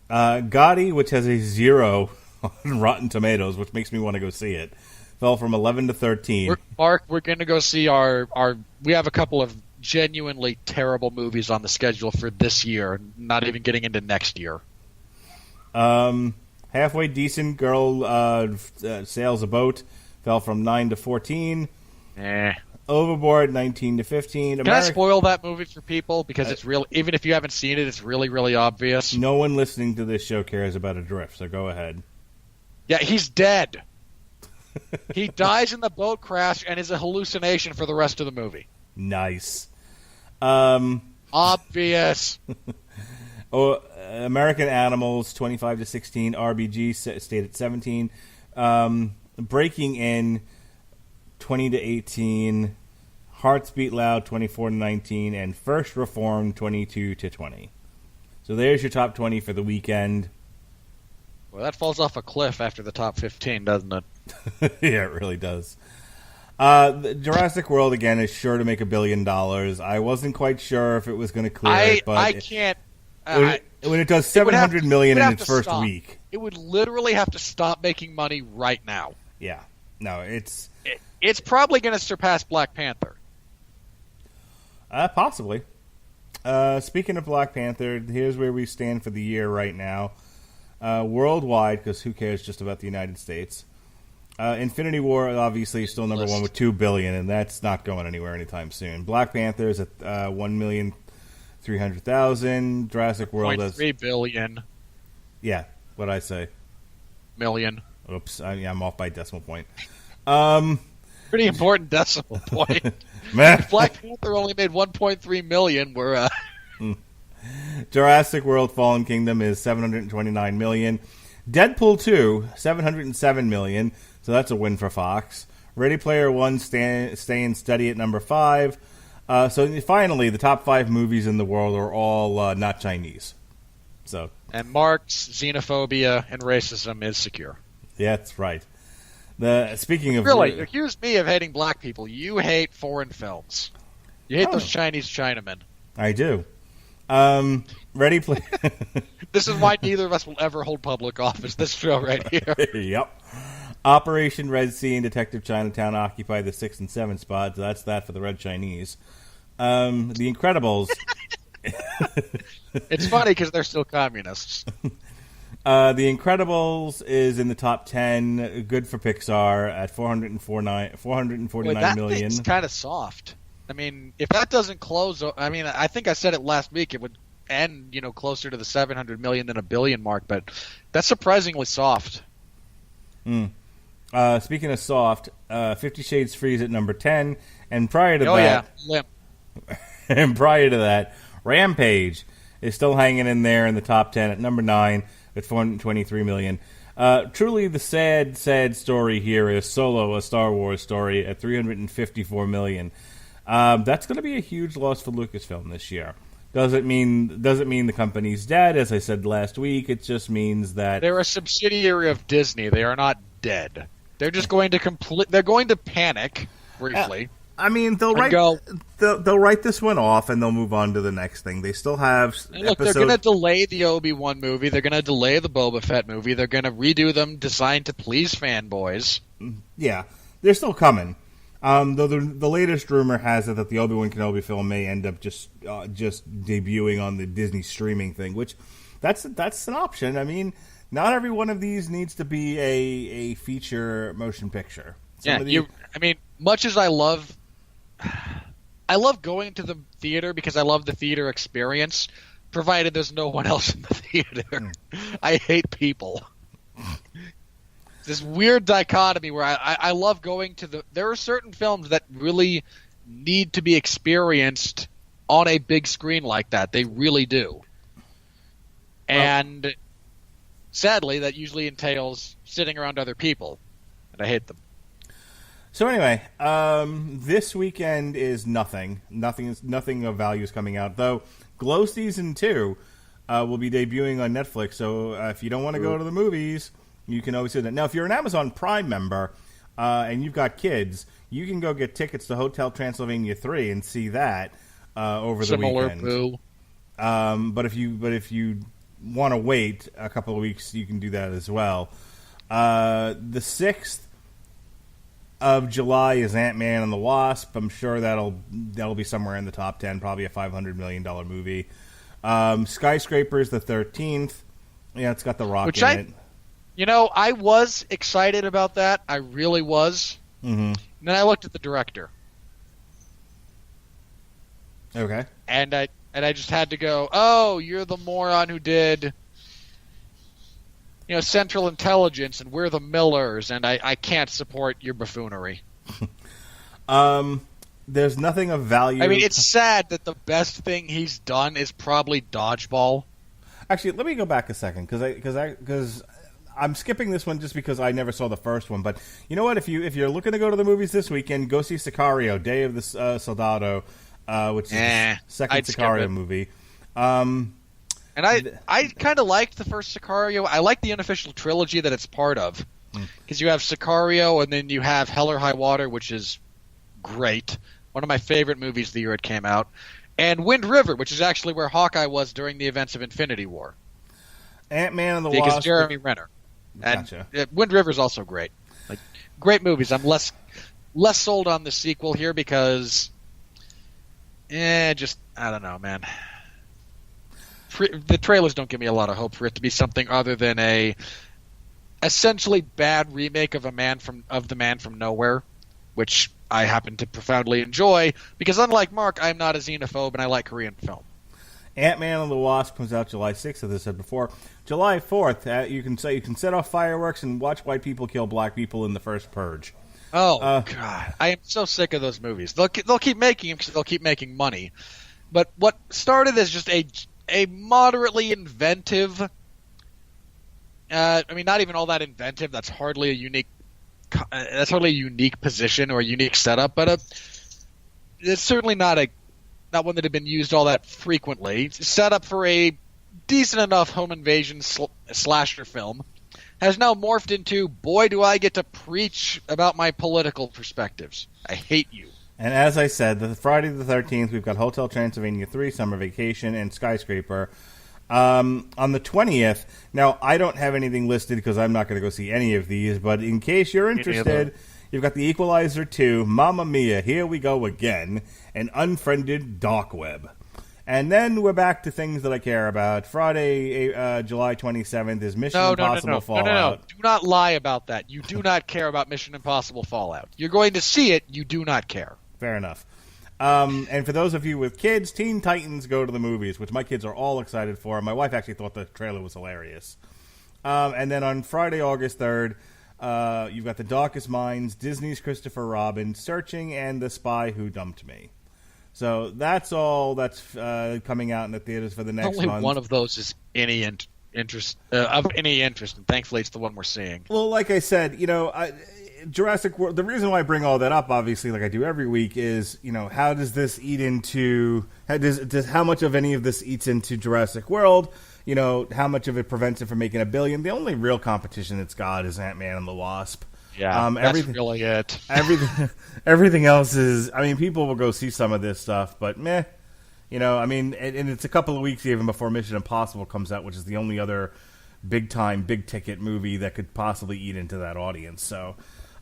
Gotti, which has a 0 on Rotten Tomatoes, which makes me want to go see it, fell from 11 to 13. We're going to go see we have a couple of genuinely terrible movies on the schedule for this year, not even getting into next year. Halfway Decent Girl Sails a Boat fell from 9 to 14. Overboard, 19 to 15. Can I spoil that movie for people? Because it's real. Even if you haven't seen it, it's really, really obvious. No one listening to this show cares about Adrift, so go ahead. Yeah, he's dead. He dies in the boat crash and is a hallucination for the rest of the movie. Nice. Obvious. American Animals 25 to 16, RBG stayed at 17, Breaking In 20 to 18, Hearts Beat Loud 24 to 19, and First Reformed 22 to 20. So there's your top 20 for the weekend. Well, that falls off a cliff after the top 15, doesn't it? Yeah, it really does. Jurassic World, again, is sure to make $1 billion. I wasn't quite sure if it was going to clear it, but I can't... when it does $700 million in its first week. It would literally have to stop making money right now. Yeah. No, it's probably going to surpass Black Panther. Possibly. Speaking of Black Panther, here's where we stand for the year right now. Worldwide, because who cares just about the United States. Infinity War, obviously, is still number one with $2 billion, and that's not going anywhere anytime soon. Black Panther is at 1,300,000. Jurassic World has $3 billion. Yeah, what'd I say? Million. Oops, I'm off by a decimal point. Pretty important decimal point. Man. Black Panther only made 1.3 million. We're Jurassic World: Fallen Kingdom is 729 million. Deadpool 2, 707 million. So that's a win for Fox. Ready Player One staying steady at number 5. So finally, the top 5 movies in the world are all not Chinese. So and Marx, xenophobia, and racism is secure. Yeah, that's right. Speaking of really, accuse me of hating black people. You hate foreign films. You hate those Chinese Chinamen. I do. Ready Player. This is why neither of us will ever hold public office. This show right here. Yep. Operation Red Sea and Detective Chinatown occupy the 6 and 7 spots. So that's that for the Red Chinese. The Incredibles. It's funny because they're still communists. The Incredibles is in the top 10. Good for Pixar at 449 million. It's kind of soft. I mean, if that doesn't close, I mean, I think I said it last week. It would end, closer to the 700 million than $1 billion mark, but that's surprisingly soft. Speaking of soft, 50 Shades Freeze at number 10, and prior to that, limp. And prior to that, Rampage is still hanging in there in the top 10 at number 9 at 423 million. Truly, the sad story here is Solo, a Star Wars story, at 354 million. That's going to be a huge loss for Lucasfilm this year. Doesn't mean the company's dead, as I said last week. It just means that they're a subsidiary of Disney. They are not dead. They're just going to They're going to panic briefly. I mean, they'll write this one off and they'll move on to the next thing. They still have look. They're going to delay the Obi-Wan movie. They're going to delay the Boba Fett movie. They're going to redo them, designed to please fanboys. Yeah, they're still coming. Though the latest rumor has it that the Obi-Wan Kenobi film may end up just debuting on the Disney streaming thing, which that's an option. I mean, not every one of these needs to be a feature motion picture. Much as I love going to the theater because I love the theater experience, provided there's no one else in the theater. I hate people. This weird dichotomy where I love going to there are certain films that really need to be experienced on a big screen like that. They really do. And sadly, that usually entails sitting around other people. And I hate them. So anyway, this weekend is nothing. Nothing of value is coming out. Though Glow Season 2 will be debuting on Netflix. So if you don't want to go to the movies, you can always do that. Now, if you're an Amazon Prime member and you've got kids, you can go get tickets to Hotel Transylvania 3 and see that over the weekend. Boo. But if you want to wait a couple of weeks, you can do that as well. The 6th of July is Ant-Man and the Wasp. I'm sure that'll be somewhere in the top 10, probably a $500 million movie. Skyscrapers the 13th. Yeah, it's got The Rock in it. I was excited about that. I really was. Mm-hmm. And then I looked at the director. Okay. And I just had to go, oh, you're the moron who did, Central Intelligence, and We're the Millers, and I can't support your buffoonery. There's nothing of value. I mean, it's sad that the best thing he's done is probably Dodgeball. Actually, let me go back a second because I'm skipping this one just because I never saw the first one. But you know what? If you're looking to go to the movies this weekend, go see Sicario: Day of the Soldado, which is the second Sicario movie. And I kind of liked the first Sicario. I like the unofficial trilogy that it's part of. Because you have Sicario, and then you have Hell or High Water, which is great. One of my favorite movies the year it came out. And Wind River, which is actually where Hawkeye was during the events of Infinity War. Ant-Man and the Wasp. Because Jeremy Renner. And Gotcha. Wind River is also great. Like, great movies. I'm less sold on the sequel here because... I don't know, man. The trailers don't give me a lot of hope for it to be something other than a essentially bad remake of The Man from Nowhere, which I happen to profoundly enjoy because, unlike Mark, I'm not a xenophobe and I like Korean film. Ant-Man and the Wasp comes out July 6th, as I said before. July 4th, you can set off fireworks and watch white people kill black people in the first Purge. Oh God, I am so sick of those movies. They'll keep making them because they'll keep making money. But what started as just a moderately inventive, not even all that inventive. That's hardly a unique position or a unique setup. But it's certainly not one that had been used all that frequently. It's set up for a decent enough home invasion slasher film. Has now morphed into, boy, do I get to preach about my political perspectives. I hate you. And as I said, the Friday the 13th, we've got Hotel Transylvania 3, Summer Vacation, and Skyscraper. On the 20th, now I don't have anything listed because I'm not going to go see any of these, but in case you're interested, you've got The Equalizer 2, Mamma Mia, Here We Go Again, and Unfriended Dark Web. And then we're back to things that I care about. Friday, July 27th is Mission Impossible Fallout. No. Do not lie about that. You do not care about Mission Impossible Fallout. You're going to see it. You do not care. Fair enough. And for those of you with kids, Teen Titans Go to the Movies, which my kids are all excited for. My wife actually thought the trailer was hilarious. And then on Friday, August 3rd, you've got The Darkest Minds, Disney's Christopher Robin, Searching, and The Spy Who Dumped Me. So that's all that's coming out in the theaters for the next month. Only one of those is any interest, and thankfully it's the one we're seeing. Well, like I said, Jurassic World, the reason why I bring all that up, obviously, like I do every week, is, how does this eat into, how much of any of this eats into Jurassic World? How much of it prevents it from making $1 billion? The only real competition it's got is Ant-Man and the Wasp. Yeah, that's really it. Everything else is, people will go see some of this stuff, but meh. And it's a couple of weeks even before Mission Impossible comes out, which is the only other big-time, big-ticket movie that could possibly eat into that audience. So,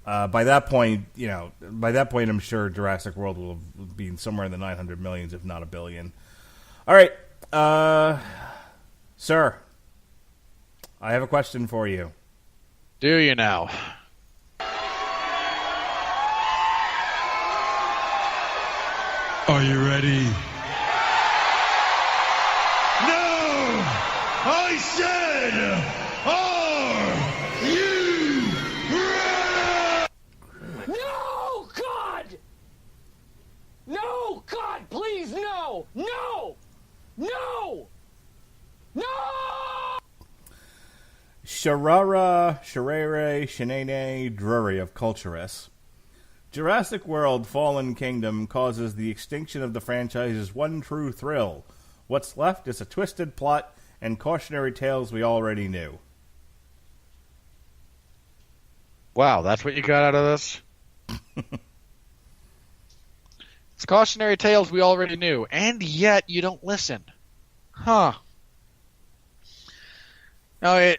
by that point, I'm sure Jurassic World will be somewhere in the 900 millions, if not $1 billion. All right, sir, I have a question for you. Do you now? Are you ready? No! I said, are you ready? No, God! No, God, please, no! No! No! No! Sharere, Shenane, Drury of Culturess. Jurassic World Fallen Kingdom causes the extinction of the franchise's one true thrill. What's left is a twisted plot and cautionary tales we already knew. Wow, that's what you got out of this? It's cautionary tales we already knew, and yet you don't listen. Huh. No,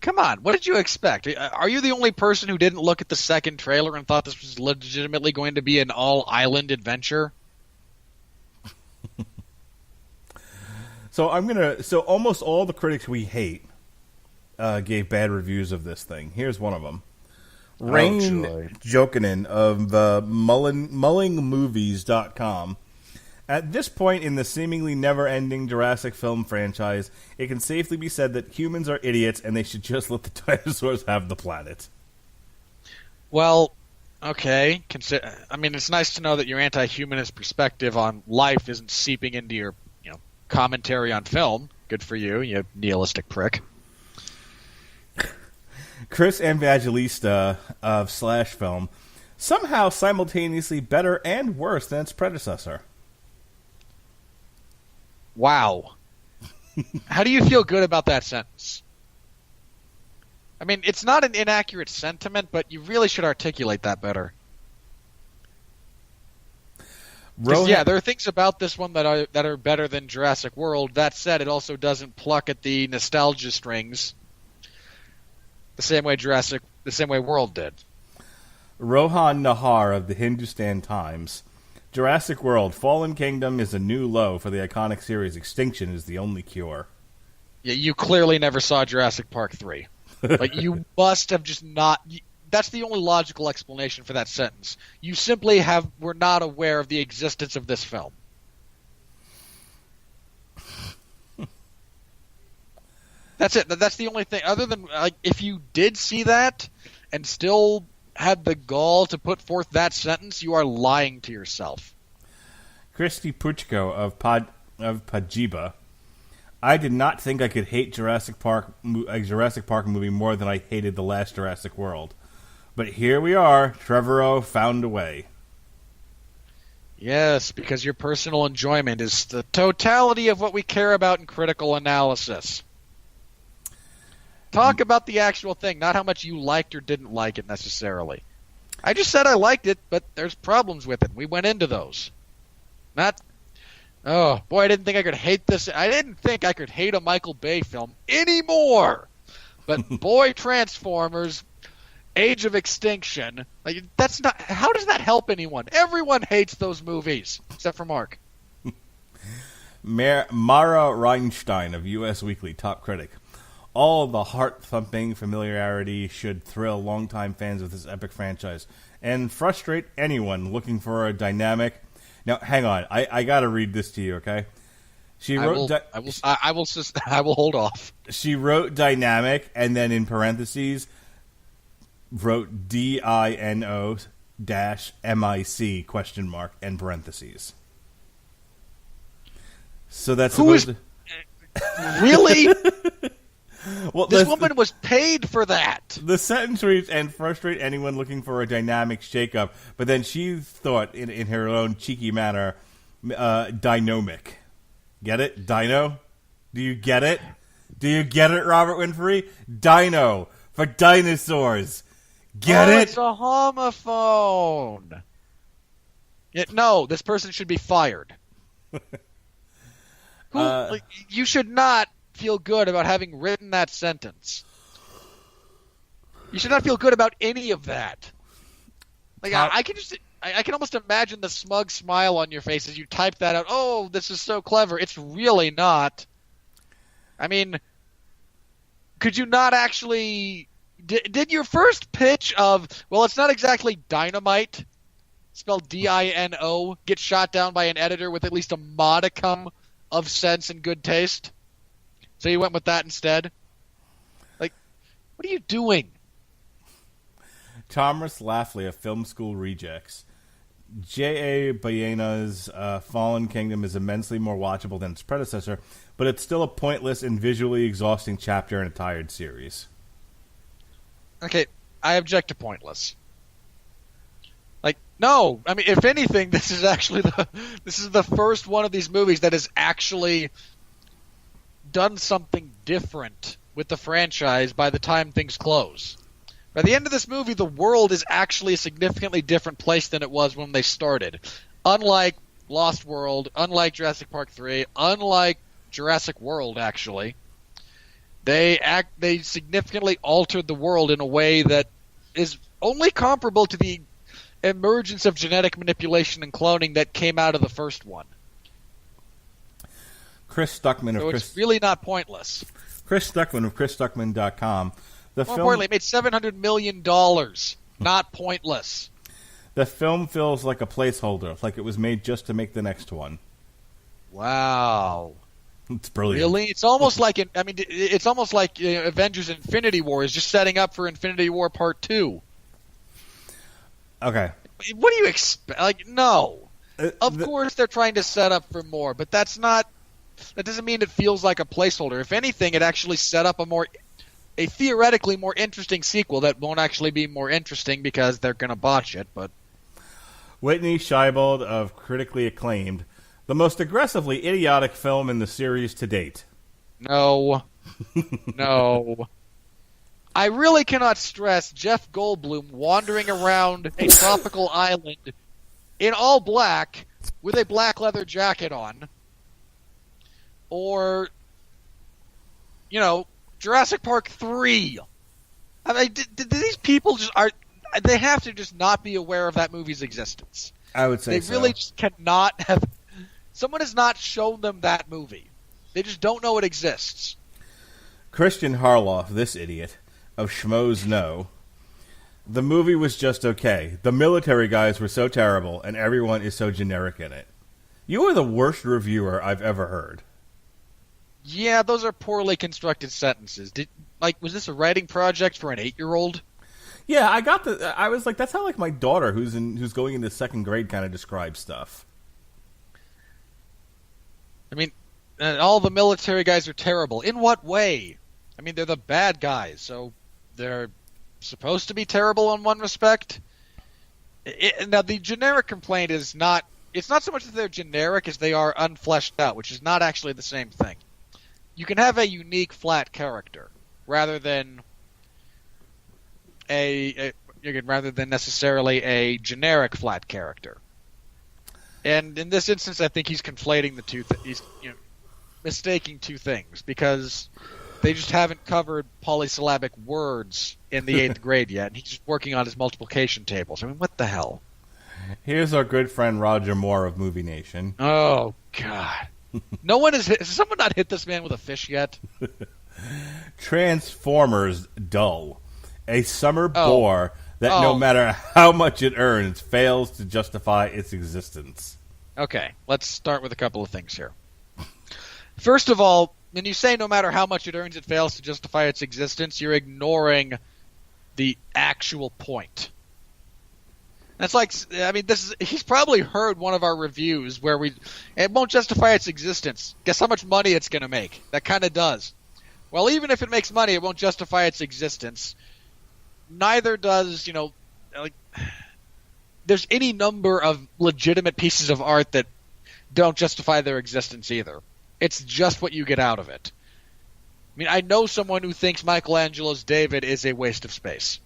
come on. What did you expect? Are you the only person who didn't look at the second trailer and thought this was legitimately going to be an all-island adventure? So almost all the critics we hate gave bad reviews of this thing. Here's one of them. Rain Jokinen of mullingmovies.com. At this point in the seemingly never-ending Jurassic film franchise, it can safely be said that humans are idiots and they should just let the dinosaurs have the planet. Well, okay. It's nice to know that your anti-humanist perspective on life isn't seeping into your commentary on film. Good for you, you nihilistic prick. Chris Evangelista of Slash Film, somehow simultaneously better and worse than its predecessor. Wow. How do you feel good about that sentence? I mean, it's not an inaccurate sentiment, but you really should articulate that better. Yeah, there are things about this one that are better than Jurassic World. That said, it also doesn't pluck at the nostalgia strings the same way World did. Rohan Nahar of the Hindustan Times. Jurassic World, Fallen Kingdom is a new low for the iconic series. Extinction is the only cure. Yeah, you clearly never saw Jurassic Park 3. Like, you must have just not... That's the only logical explanation for that sentence. You simply were not aware of the existence of this film. That's it. That's the only thing. Other than, like, if you did see that and still had the gall to put forth that sentence, you are lying to yourself. Christy Puchko of Pajiba. I did not think I could hate a Jurassic Park movie more than I hated the last Jurassic World. But here we are. Trevorrow found a way. Yes, because your personal enjoyment is the totality of what we care about in critical analysis. Talk about the actual thing, not how much you liked or didn't like it necessarily. I just said I liked it, but there's problems with it. We went into those. Oh, boy, I didn't think I could hate this. I didn't think I could hate a Michael Bay film anymore. But boy, Transformers, Age of Extinction, like, that's not... How does that help anyone? Everyone hates those movies, except for Mark. Mara Reinstein of US Weekly, top critic. All the heart-thumping familiarity should thrill longtime fans of this epic franchise and frustrate anyone looking for a dynamic... Now, hang on. I got to read this to you, okay? I will hold off. She wrote dynamic, and then in parentheses wrote DINO-MIC ? And parentheses. So that's supposed to... Really? Well, this woman was paid for that. The sentence reads, and frustrate anyone looking for a dynamic shakeup. But then she thought, in her own cheeky manner, dynamic. Get it? Dino? Do you get it? Do you get it, Robert Winfree? Dino. For dinosaurs. Get it? It's a homophone. No, this person should be fired. You should not feel good about having written that sentence. You should not feel good about any of that. Like, I can almost imagine the smug smile on your face as you type that out. Oh, this is so clever. It's really not. I mean, could you not actually... Did your first pitch of, well, it's not exactly dynamite, spelled D-I-N-O, get shot down by an editor with at least a modicum of sense and good taste? So you went with that instead? Like, what are you doing? Thomas Laughley of Film School Rejects. J.A. Bayona's Fallen Kingdom is immensely more watchable than its predecessor, but it's still a pointless and visually exhausting chapter in a tired series. Okay, I object to pointless. Like, no. I mean, if anything, this is the first one of these movies that has actually done something different with the franchise by the time things close. By the end of this movie, the world is actually a significantly different place than it was when they started. Unlike Lost World, unlike Jurassic Park 3, unlike Jurassic World, actually, they significantly altered the world in a way that is only comparable to the emergence of genetic manipulation and cloning that came out of the first one. Chris Stuckman of it's really not pointless. Chris Stuckman of ChrisStuckman.com. More importantly, it made $700 million. Not pointless. The film feels like a placeholder, like it was made just to make the next one. Wow. It's brilliant. Really? It's almost like it's almost like Avengers Infinity War is just setting up for Infinity War Part 2. Okay. What do you expect? Like, no. Of course they're trying to set up for more, but that's not that doesn't mean it feels like a placeholder. If anything, it actually set up a theoretically more interesting sequel that won't actually be more interesting because they're going to botch it. But Whitney Scheibold of critically acclaimed, the most aggressively idiotic film in the series to date. no. No. I really cannot stress Jeff Goldblum wandering around a tropical island in all black with a black leather jacket on. Or, Jurassic Park 3. I mean, did these people they have to just not be aware of that movie's existence. I would say so. They really just cannot have... Someone has not shown them that movie. They just don't know it exists. Christian Harloff, this idiot, of Schmoes Know. The movie was just okay. The military guys were so terrible, and everyone is so generic in it. You are the worst reviewer I've ever heard. Yeah, those are poorly constructed sentences. Was this a writing project for an 8-year-old? Yeah, I was like, that's how my daughter, who's going into second grade, kind of describes stuff. I mean, all the military guys are terrible. In what way? I mean, they're the bad guys, so they're supposed to be terrible in one respect. Now, the generic complaint is not... It's not so much that they're generic as they are unfleshed out, which is not actually the same thing. You can have a unique, flat character, rather than necessarily a generic flat character. And in this instance, I think he's conflating the two. He's mistaking two things because they just haven't covered polysyllabic words in the 8th grade yet, and he's just working on his multiplication tables. I mean, what the hell? Here's our good friend Roger Moore of Movie Nation. Oh God! No one has someone not hit this man with a fish yet? Transformers dull. A summer bore that no matter how much it earns fails to justify its existence. Okay, let's start with a couple of things here. First of all, when you say no matter how much it earns, it fails to justify its existence, you're ignoring the actual point. That's like, I mean, he's probably heard one of our reviews where it won't justify its existence. Guess how much money it's going to make? That kind of does. Well, even if it makes money, it won't justify its existence. Neither does, there's any number of legitimate pieces of art that don't justify their existence either. It's just what you get out of it. I mean, I know someone who thinks Michelangelo's David is a waste of space.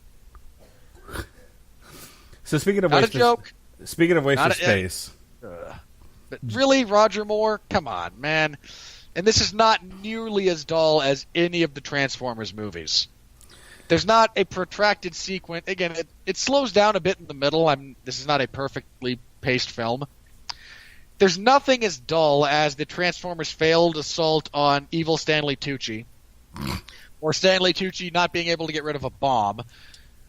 So speaking of waste of space. But really, Roger Moore? Come on, man. And this is not nearly as dull as any of the Transformers movies. There's not a protracted sequence. Again, it slows down a bit in the middle. This is not a perfectly paced film. There's nothing as dull as the Transformers' failed assault on evil Stanley Tucci, or Stanley Tucci not being able to get rid of a bomb,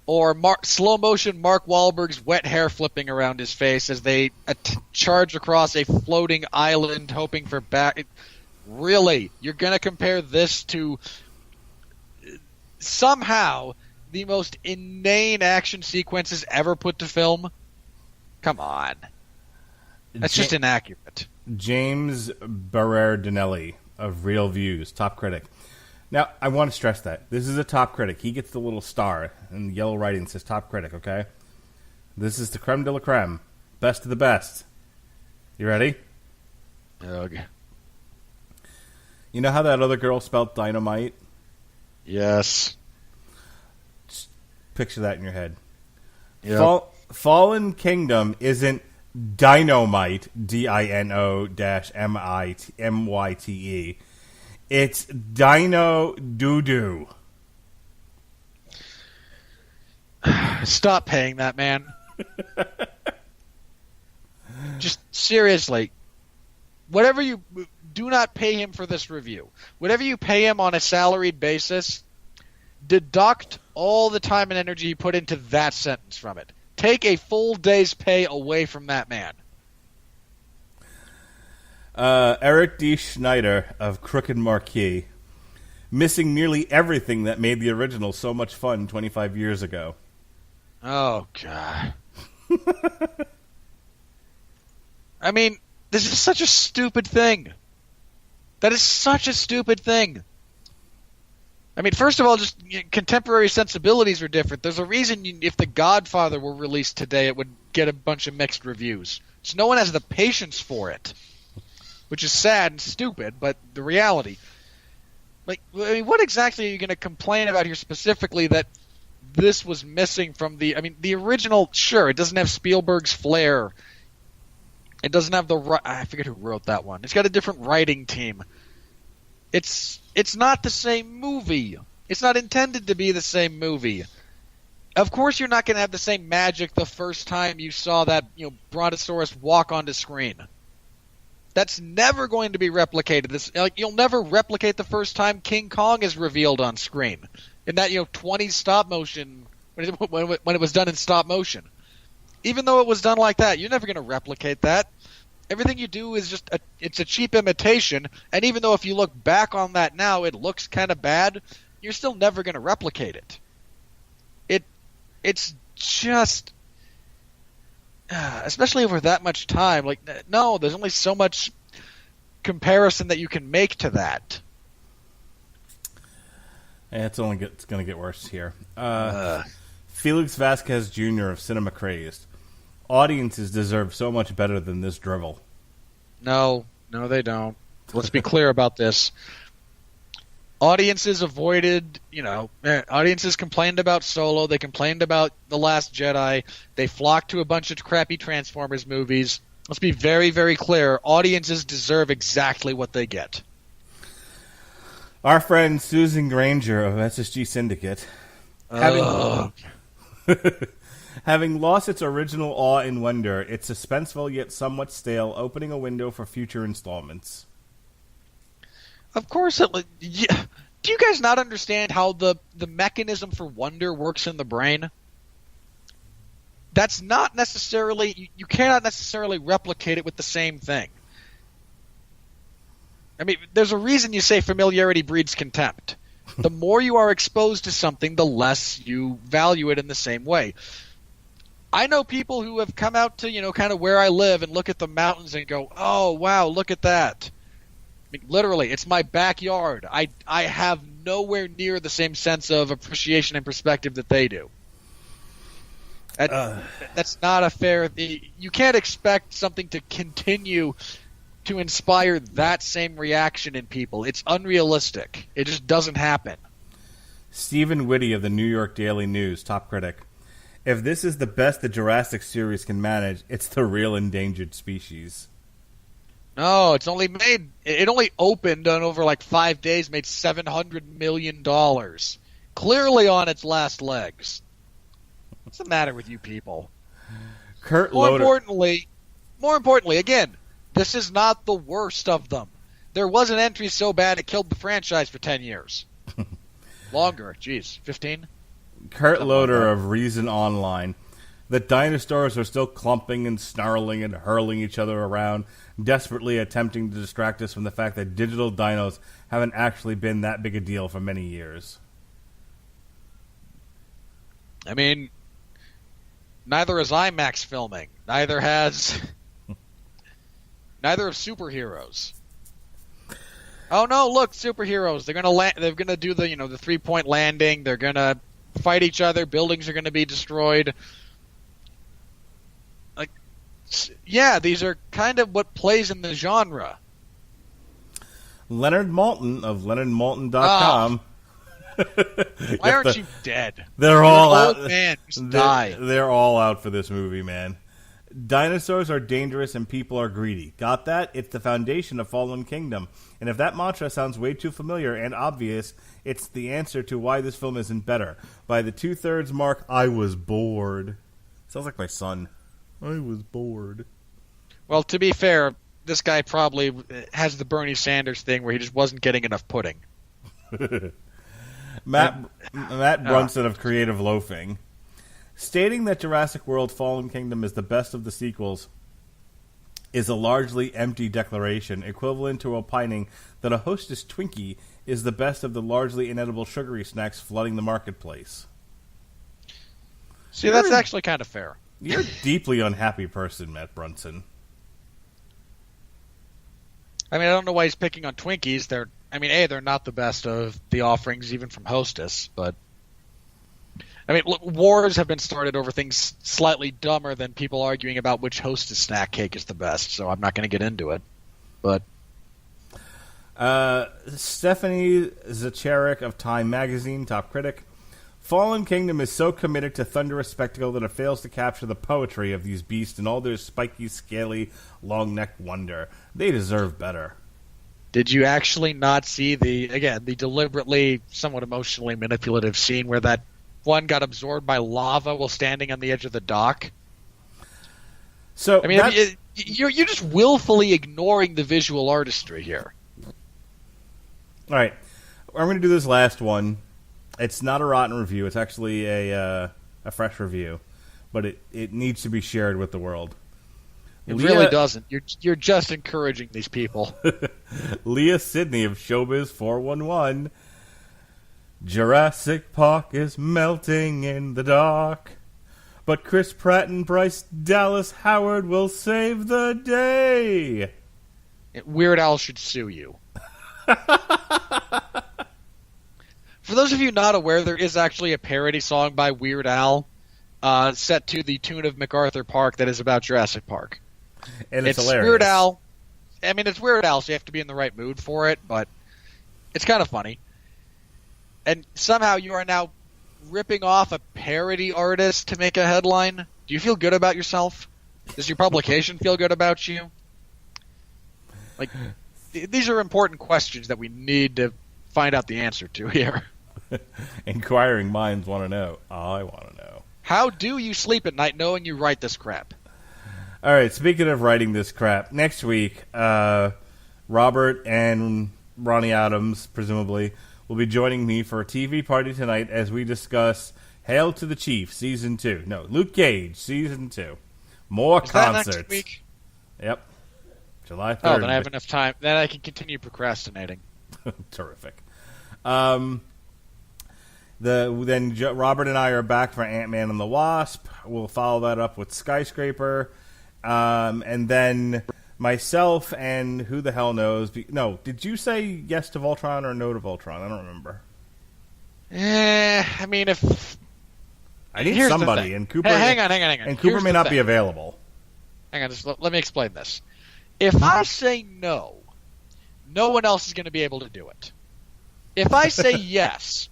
or slow-motion Mark Wahlberg's wet hair flipping around his face as they charge across a floating island hoping for back... Really? You're going to compare this to somehow the most inane action sequences ever put to film? Come on. That's just inaccurate. James Berardinelli of Real Views, top critic. Now, I want to stress that. This is a top critic. He gets the little star, and the yellow writing says top critic, okay? This is the creme de la creme. Best of the best. You ready? Ugh. You know how that other girl spelled dynamite? Yes. Just picture that in your head. Yep. Fallen Kingdom isn't dynamite, DINO-MYTE. It's Dino Doo-Doo. Stop paying that man. Just seriously. Whatever you... Do not pay him for this review. Whatever you pay him on a salaried basis, deduct all the time and energy he put into that sentence from it. Take a full day's pay away from that man. Eric D. Schneider of Crooked Marquee. Missing nearly everything that made the original so much fun 25 years ago. Oh, God. I mean, this is such a stupid thing. That is such a stupid thing. I mean, first of all, just contemporary sensibilities are different. There's a reason if The Godfather were released today, it would get a bunch of mixed reviews. So no one has the patience for it, which is sad and stupid, but the reality. Like, I mean, what exactly are you going to complain about here specifically that this was missing from the... I mean, the original, sure, it doesn't have Spielberg's flair. It doesn't have the... I forget who wrote that one. It's got a different writing team. It's not the same movie. It's not intended to be the same movie. Of course you're not going to have the same magic the first time you saw that, Brontosaurus walk onto screen. That's never going to be replicated. You'll never replicate the first time King Kong is revealed on screen. In that, 20s stop motion, when it was done in stop motion. Even though it was done like that, you're never going to replicate that. Everything you do is just it's a cheap imitation, and even though if you look back on that now, it looks kind of bad, you're still never going to replicate it. It's just, especially over that much time, like, no, there's only so much comparison that you can make to that. Yeah, it's going to get worse here. Felix Vasquez Jr. of Cinema Crazed. Audiences deserve so much better than this drivel. No, they don't. Let's be clear about this. Audiences audiences complained about Solo. They complained about The Last Jedi. They flocked to a bunch of crappy Transformers movies. Let's be very, very clear. Audiences deserve exactly what they get. Our friend Susan Granger of SSG Syndicate, having lost its original awe and wonder, it's suspenseful yet somewhat stale, opening a window for future installments. Of course, do you guys not understand how the mechanism for wonder works in the brain? That's not necessarily... You cannot necessarily replicate it with the same thing. I mean, there's a reason you say familiarity breeds contempt. The more you are exposed to something, the less you value it in the same way. I know people who have come out to, kind of where I live and look at the mountains and go, oh, wow, look at that. I mean, literally, it's my backyard. I have nowhere near the same sense of appreciation and perspective that they do. That's not a fair... You can't expect something to continue to inspire that same reaction in people. It's unrealistic. It just doesn't happen. Stephen Whitty of the New York Daily News, top critic. If this is the best the Jurassic series can manage, it's the real endangered species. No, it only opened on over like 5 days, made $700 million. Clearly on its last legs. What's the matter with you people? More importantly, again, this is not the worst of them. There was an entry so bad it killed the franchise for 10 years. Longer, jeez, 15? Kurt Loder of Reason Online. The dinosaurs are still clumping and snarling and hurling each other around, desperately attempting to distract us from the fact that digital dinos haven't actually been that big a deal for many years. I mean, neither is IMAX filming. Neither have superheroes. Oh no! Look, superheroes. They're gonna do the 3-point landing. They're gonna fight each other. Buildings are gonna be destroyed. Like, yeah, these are kind of what plays in the genre. Leonard Maltin of LeonardMaltin.com. Why aren't you dead? They're all out. Old man, just die. They're all out for this movie, man. Dinosaurs are dangerous and people are greedy. Got that? It's the foundation of Fallen Kingdom. And if that mantra sounds way too familiar and obvious, it's the answer to why this film isn't better. By the 2/3 mark, I was bored. Sounds like my son. I was bored. Well, to be fair, this guy probably has the Bernie Sanders thing where he just wasn't getting enough pudding. Matt Brunson of Creative Loafing. Stating that Jurassic World Fallen Kingdom is the best of the sequels is a largely empty declaration, equivalent to opining that a Hostess Twinkie is the best of the largely inedible sugary snacks flooding the marketplace. See, that's actually kind of fair. You're a deeply unhappy person, Matt Brunson. I mean, I don't know why he's picking on Twinkies. They're not the best of the offerings, even from Hostess. But I mean, wars have been started over things slightly dumber than people arguing about which Hostess snack cake is the best. So I'm not going to get into it. But Stephanie Zacharik of Time Magazine, top critic. Fallen Kingdom is so committed to thunderous spectacle that it fails to capture the poetry of these beasts and all their spiky, scaly, long-necked wonder. They deserve better. Did you actually not see the deliberately, somewhat emotionally manipulative scene where that one got absorbed by lava while standing on the edge of the dock? So I mean, you're just willfully ignoring the visual artistry here. All right, I'm going to do this last one. It's not a rotten review. It's actually a fresh review, but it needs to be shared with the world. It really doesn't. You're just encouraging these people. Leah Sidney of Showbiz 411. Jurassic Park is melting in the dark, but Chris Pratt and Bryce Dallas Howard will save the day. Weird Al should sue you. For those of you not aware, there is actually a parody song by Weird Al set to the tune of MacArthur Park that is about Jurassic Park. And it's hilarious. Weird Al. I mean, it's Weird Al, so you have to be in the right mood for it, but it's kind of funny. And somehow you are now ripping off a parody artist to make a headline. Do you feel good about yourself? Does your publication feel good about you? Like, these are important questions that we need to find out the answer to here. Inquiring minds want to know. I want to know. How do you sleep at night knowing you write this crap? All right, speaking of writing this crap, next week, Robert and Ronnie Adams, presumably, will be joining me for a TV party tonight as we discuss Hail to the Chief, Season 2. No, Luke Cage, Season 2. More Is concerts. that next week? Yep. July 3rd. Oh, then I have enough time. Then I can continue procrastinating. Terrific. Robert and I are back for Ant-Man and the Wasp. We'll follow that up with Skyscraper. And then myself and who the hell knows. No, did you say yes to Voltron or no to Voltron? I don't remember. I mean, if... I need Here's somebody, and Cooper... Hang on. And Cooper Here's may the not thing. be available. Hang on, just let me explain this. If I say no, no one else is going to be able to do it. If I say yes,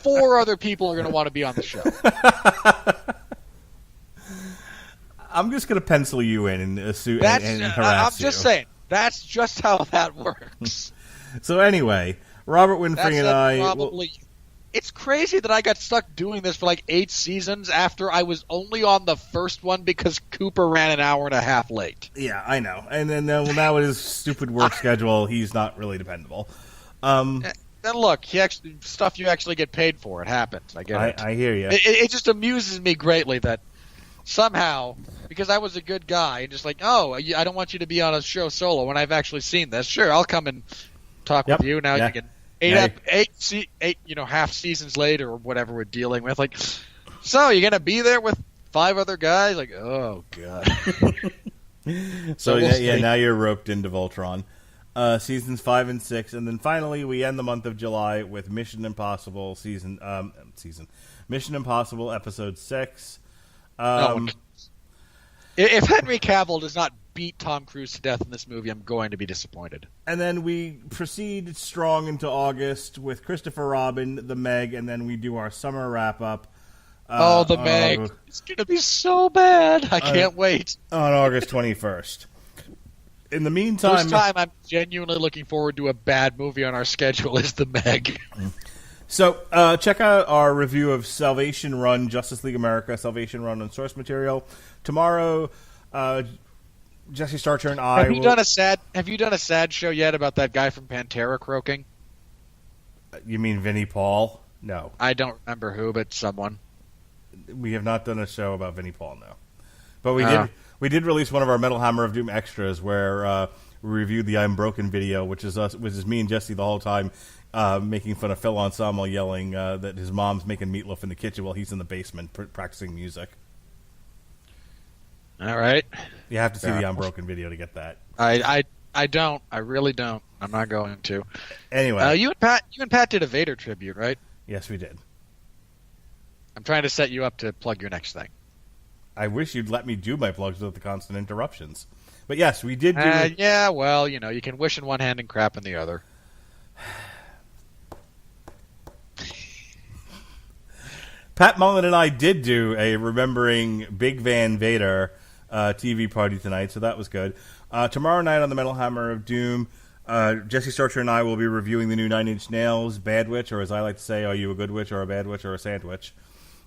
4 other people are going to want to be on the show. I'm just going to pencil you in and harass you. I'm just saying, that's just how that works. So anyway, Robert Winfree and I... Probably... It's crazy that I got stuck doing this for like 8 seasons after I was only on the first one because Cooper ran an hour and a half late. Yeah, I know. And then now with his stupid work schedule, he's not really dependable. And look, stuff you actually get paid for, it happens. I get it. I hear you. It just amuses me greatly that somehow, because I was a good guy, and just like, oh, I don't want you to be on a show solo when I've actually seen this. Sure, I'll come and talk with you. Now you can... Eight, half seasons later or whatever we're dealing with. Like, so you're gonna be there with 5 other guys? Like, oh god. So now you're roped into Voltron. Seasons 5 and 6, and then finally we end the month of July with Mission Impossible Mission Impossible Episode 6. If Henry Cavill does not beat Tom Cruise to death in this movie, I'm going to be disappointed. And then we proceed strong into August with Christopher Robin, The Meg, and then we do our summer wrap-up. The Meg. It's going to be so bad. I can't wait. On August 21st. In the meantime... First time I'm genuinely looking forward to a bad movie on our schedule is The Meg. So, check out our review of Salvation Run, Justice League America, Salvation Run on source material. Tomorrow... Jesse Starcher and I... Have you done a sad show yet about that guy from Pantera croaking? You mean Vinnie Paul? No. I don't remember who, but someone. We have not done a show about Vinnie Paul, no. But we did release one of our Metal Hammer of Doom extras where we reviewed the I'm Broken video, which is me and Jesse the whole time making fun of Phil Anselmo yelling that his mom's making meatloaf in the kitchen while he's in the basement practicing music. All right. You have to see the Unbroken video to get that. I I don't. I really don't. I'm not going to. Anyway. You and Pat did a Vader tribute, right? Yes, we did. I'm trying to set you up to plug your next thing. I wish you'd let me do my plugs without the constant interruptions. But yes, we did do Yeah, well, you can wish in one hand and crap in the other. Pat Mullen and I did do a Remembering Big Van Vader TV party tonight, so that was good. Tomorrow night on the Metal Hammer of Doom, Jesse Starcher and I will be reviewing the new Nine Inch Nails Bad Witch, or as I like to say, are you a good witch or a bad witch or a sandwich?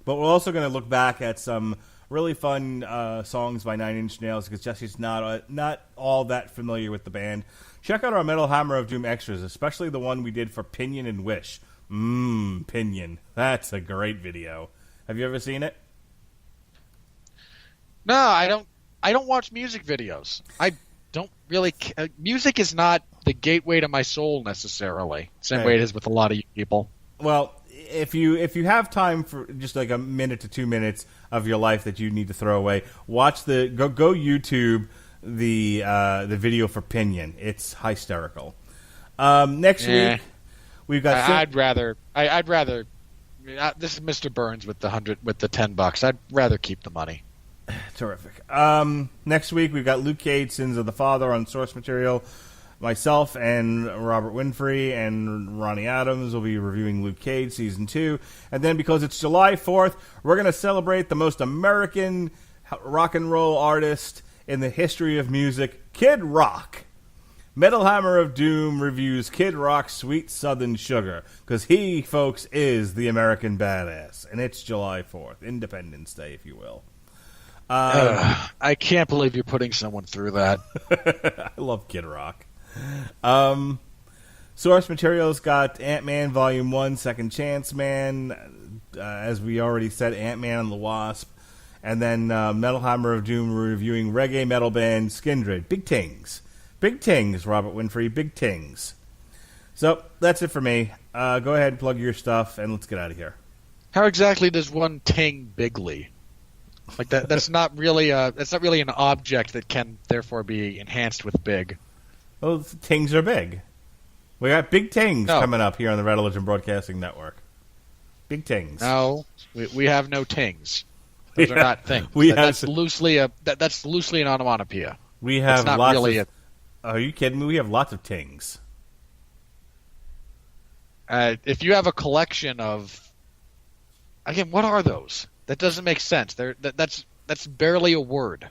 But we're also going to look back at some really fun songs by Nine Inch Nails, because Jesse's not all that familiar with the band. Check out our Metal Hammer of Doom extras, especially the one we did for Pinion and Wish. Pinion. That's a great video. Have you ever seen it? No, I don't watch music videos. I don't really. Music is not the gateway to my soul necessarily. Same way it is with a lot of you people. Well, if you have time for just like a minute to 2 minutes of your life that you need to throw away, watch go YouTube the video for Pinion. It's hysterical. Next week we've got. I'd rather. This is Mr. Burns with the $10. I'd rather keep the money. Terrific. Next week we've got Luke Cage, Sins of the Father on source material. Myself and Robert Winfree and Ronnie Adams will be reviewing Luke Cage Season 2. And then because it's July 4th, we're going to celebrate the most American rock and roll artist in the history of music, Kid Rock. Metal Hammer of Doom reviews Kid Rock's Sweet Southern Sugar, because he, folks, is the American badass. And it's July 4th, Independence Day, if you will. I can't believe you're putting someone through that. I love Kid Rock. Source materials got Ant-Man Volume 1, Second Chance Man, as we already said, Ant-Man and the Wasp, and then Metal Hammer of Doom reviewing reggae metal band Skindred. Big tings, Robert Winfree, big tings. So that's it for me. Go ahead and plug your stuff, and let's get out of here. How exactly does one ting bigly? Like that? That's not really an object that can therefore be enhanced with big. Well, tings are big. We got big tings coming up here on the Radulich and Broadcasting Network. Big tings. No, we have no tings. Those are not things. That's loosely an onomatopoeia. We have not lots really of. Are you kidding me? We have lots of tings. If you have a collection of, again, what are those? That doesn't make sense. That's barely a word.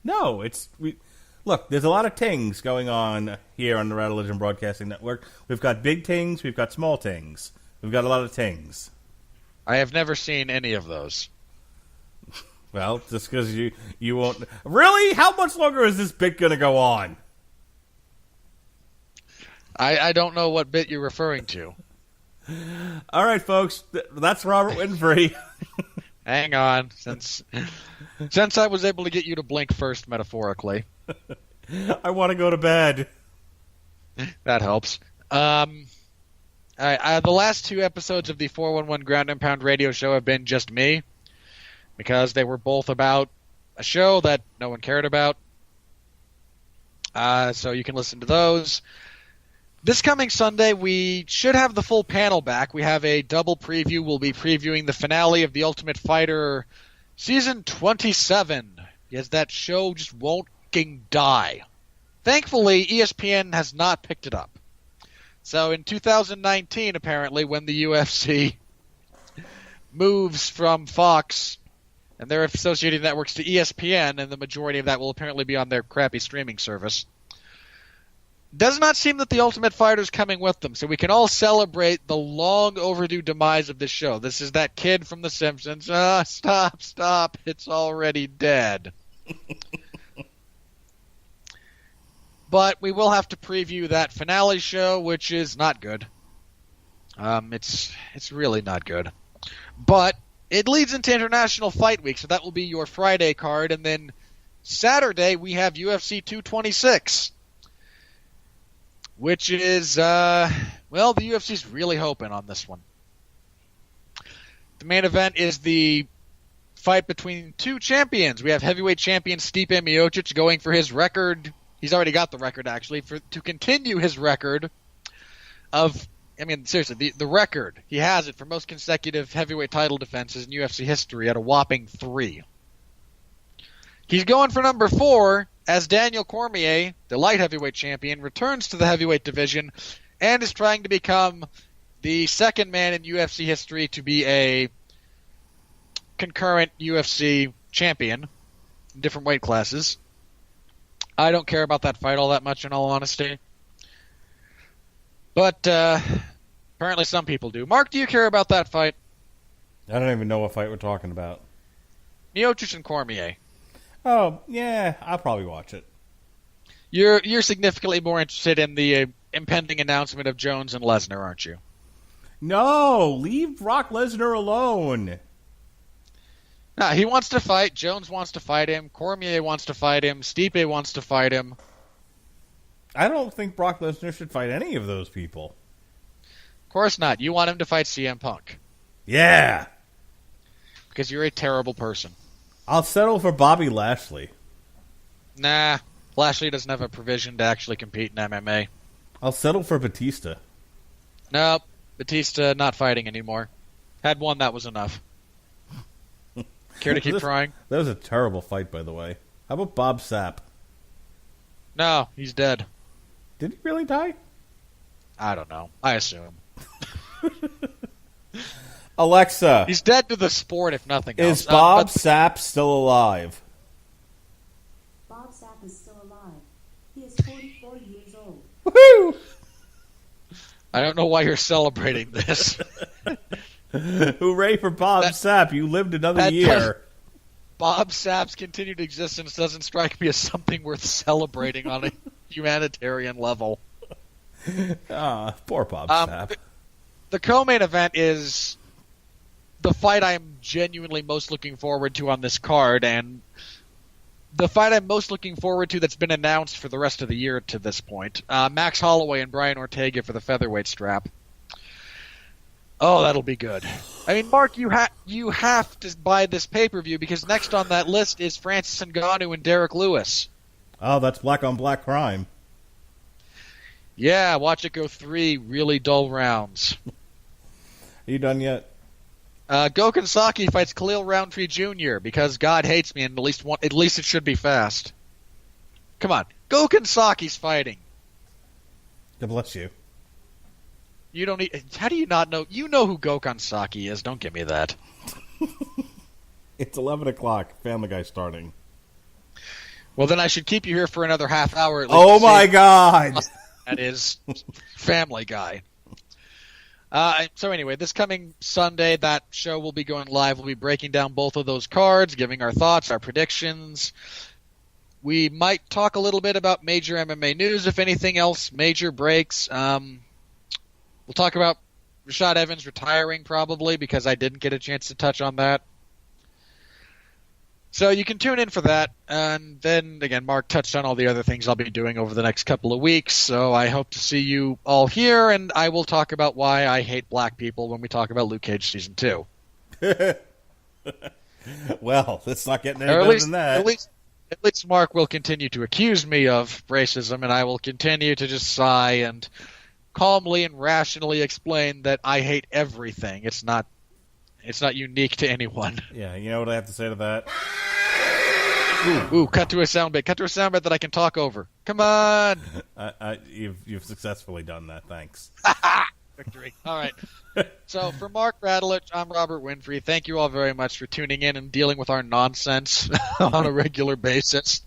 No, look, there's a lot of tings going on here on the Radulich and Broadcasting Network. We've got big tings, we've got small tings. We've got a lot of tings. I have never seen any of those. Well, just because you won't... Really? How much longer is this bit going to go on? I don't know what bit you're referring to. All right, folks. That's Robert Winfree. Hang on. Since I was able to get you to blink first, metaphorically. I want to go to bed. That helps. All right, the last two episodes of the 411 Ground and Pound radio show have been just me, because they were both about a show that no one cared about. So you can listen to those. This coming Sunday, we should have the full panel back. We have a double preview. We'll be previewing the finale of The Ultimate Fighter Season 27. Yes, that show just won't die. Thankfully, ESPN has not picked it up. So in 2019, apparently, when the UFC moves from Fox and their associated networks to ESPN, and the majority of that will apparently be on their crappy streaming service, does not seem that the Ultimate Fighter is coming with them, so we can all celebrate the long overdue demise of this show. This is that kid from The Simpsons. Stop, it's already dead. But we will have to preview that finale show, which is not good. It's really not good. But it leads into International Fight Week, so that will be your Friday card, and then Saturday we have UFC 226. Which is, the UFC's really hoping on this one. The main event is the fight between two champions. We have heavyweight champion Stipe Miocic going for his record He's already got the record, actually, to continue his record of, I mean, seriously, the record, he has it for most consecutive heavyweight title defenses in UFC history at a whopping 3. He's going for number 4 as Daniel Cormier, the light heavyweight champion, returns to the heavyweight division and is trying to become the second man in UFC history to be a concurrent UFC champion in different weight classes. I don't care about that fight all that much, in all honesty. But apparently some people do. Mark, do you care about that fight? I don't even know what fight we're talking about. Miocic and Cormier. Oh, yeah, I'll probably watch it. You're significantly more interested in the impending announcement of Jones and Lesnar, aren't you? No, leave Brock Lesnar alone. No, he wants to fight. Jones wants to fight him. Cormier wants to fight him. Stipe wants to fight him. I don't think Brock Lesnar should fight any of those people. Of course not. You want him to fight CM Punk. Yeah. Because you're a terrible person. I'll settle for Bobby Lashley. Nah, Lashley doesn't have a provision to actually compete in MMA. I'll settle for Batista. Nope, Batista not fighting anymore. Had one, that was enough. Care to keep trying? That was a terrible fight, by the way. How about Bob Sapp? No, he's dead. Did he really die? I don't know. I assume. Alexa, He's dead to the sport, if nothing else. is Bob Sapp still alive? Bob Sapp is still alive. He is 44 years old. Woohoo! I don't know why you're celebrating this. Hooray for Bob Sapp. You lived another year. Bob Sapp's continued existence doesn't strike me as something worth celebrating on a humanitarian level. Poor Bob Sapp. The co-main event is the fight I'm genuinely most looking forward to on this card, and the fight I'm most looking forward to that's been announced for the rest of the year to this point. Max Holloway and Brian Ortega for the featherweight strap. Oh, that'll be good. I mean, Mark, you have to buy this pay-per-view because next on that list is Francis Ngannou and Derek Lewis. Oh, that's black-on-black crime. Yeah, watch it go 3 really dull rounds. Are you done yet? Gokhan Saki fights Khalil Roundtree Jr. because God hates me and at least it should be fast. Come on. Gokhan Saki's fighting. God bless you. You don't need... How do you not know? You know who Gokhan Saki is. Don't give me that. It's 11 o'clock. Family Guy starting. Well, then I should keep you here for another half hour at least. Oh, my God! That is Family Guy. So anyway, this coming Sunday, that show will be going live. We'll be breaking down both of those cards, giving our thoughts, our predictions. We might talk a little bit about major MMA news, if anything else, major breaks. We'll talk about Rashad Evans retiring, probably, because I didn't get a chance to touch on that. So you can tune in for that. And then, again, Mark touched on all the other things I'll be doing over the next couple of weeks. So I hope to see you all here, and I will talk about why I hate black people when we talk about Luke Cage Season 2. Well, let's not get any better than that. At least Mark will continue to accuse me of racism, and I will continue to just sigh and calmly and rationally explain that I hate everything. It's not unique to anyone. Yeah, you know what I have to say to that? Ooh, cut to a soundbite. Cut to a soundbite that I can talk over. Come on! You've successfully done that, thanks. Victory. All right. So for Mark Radulich, I'm Robert Winfree. Thank you all very much for tuning in and dealing with our nonsense on a regular basis.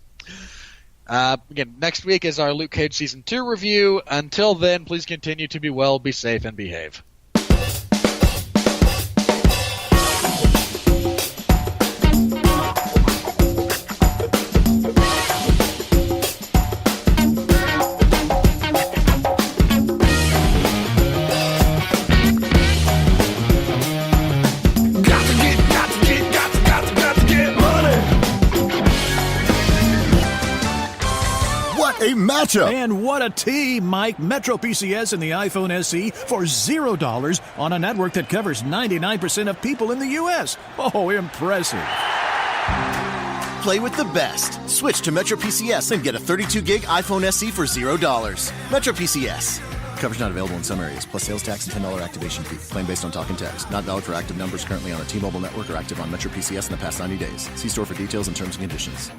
Again, next week is our Luke Cage Season 2 review. Until then, please continue to be well, be safe, and behave. Matchup. And what a team, Mike. Metro PCS and the iPhone SE for $0 on a network that covers 99% of people in the U.S. Oh, impressive. play with the best. Switch to Metro PCS and get a 32-gig iPhone SE for $0. Metro PCS. Coverage not available in some areas, plus sales tax and $10 activation fee. Claim based on talk and text. Not valid for active numbers currently on a T-Mobile network or active on Metro PCS in the past 90 days. See store for details and terms and conditions.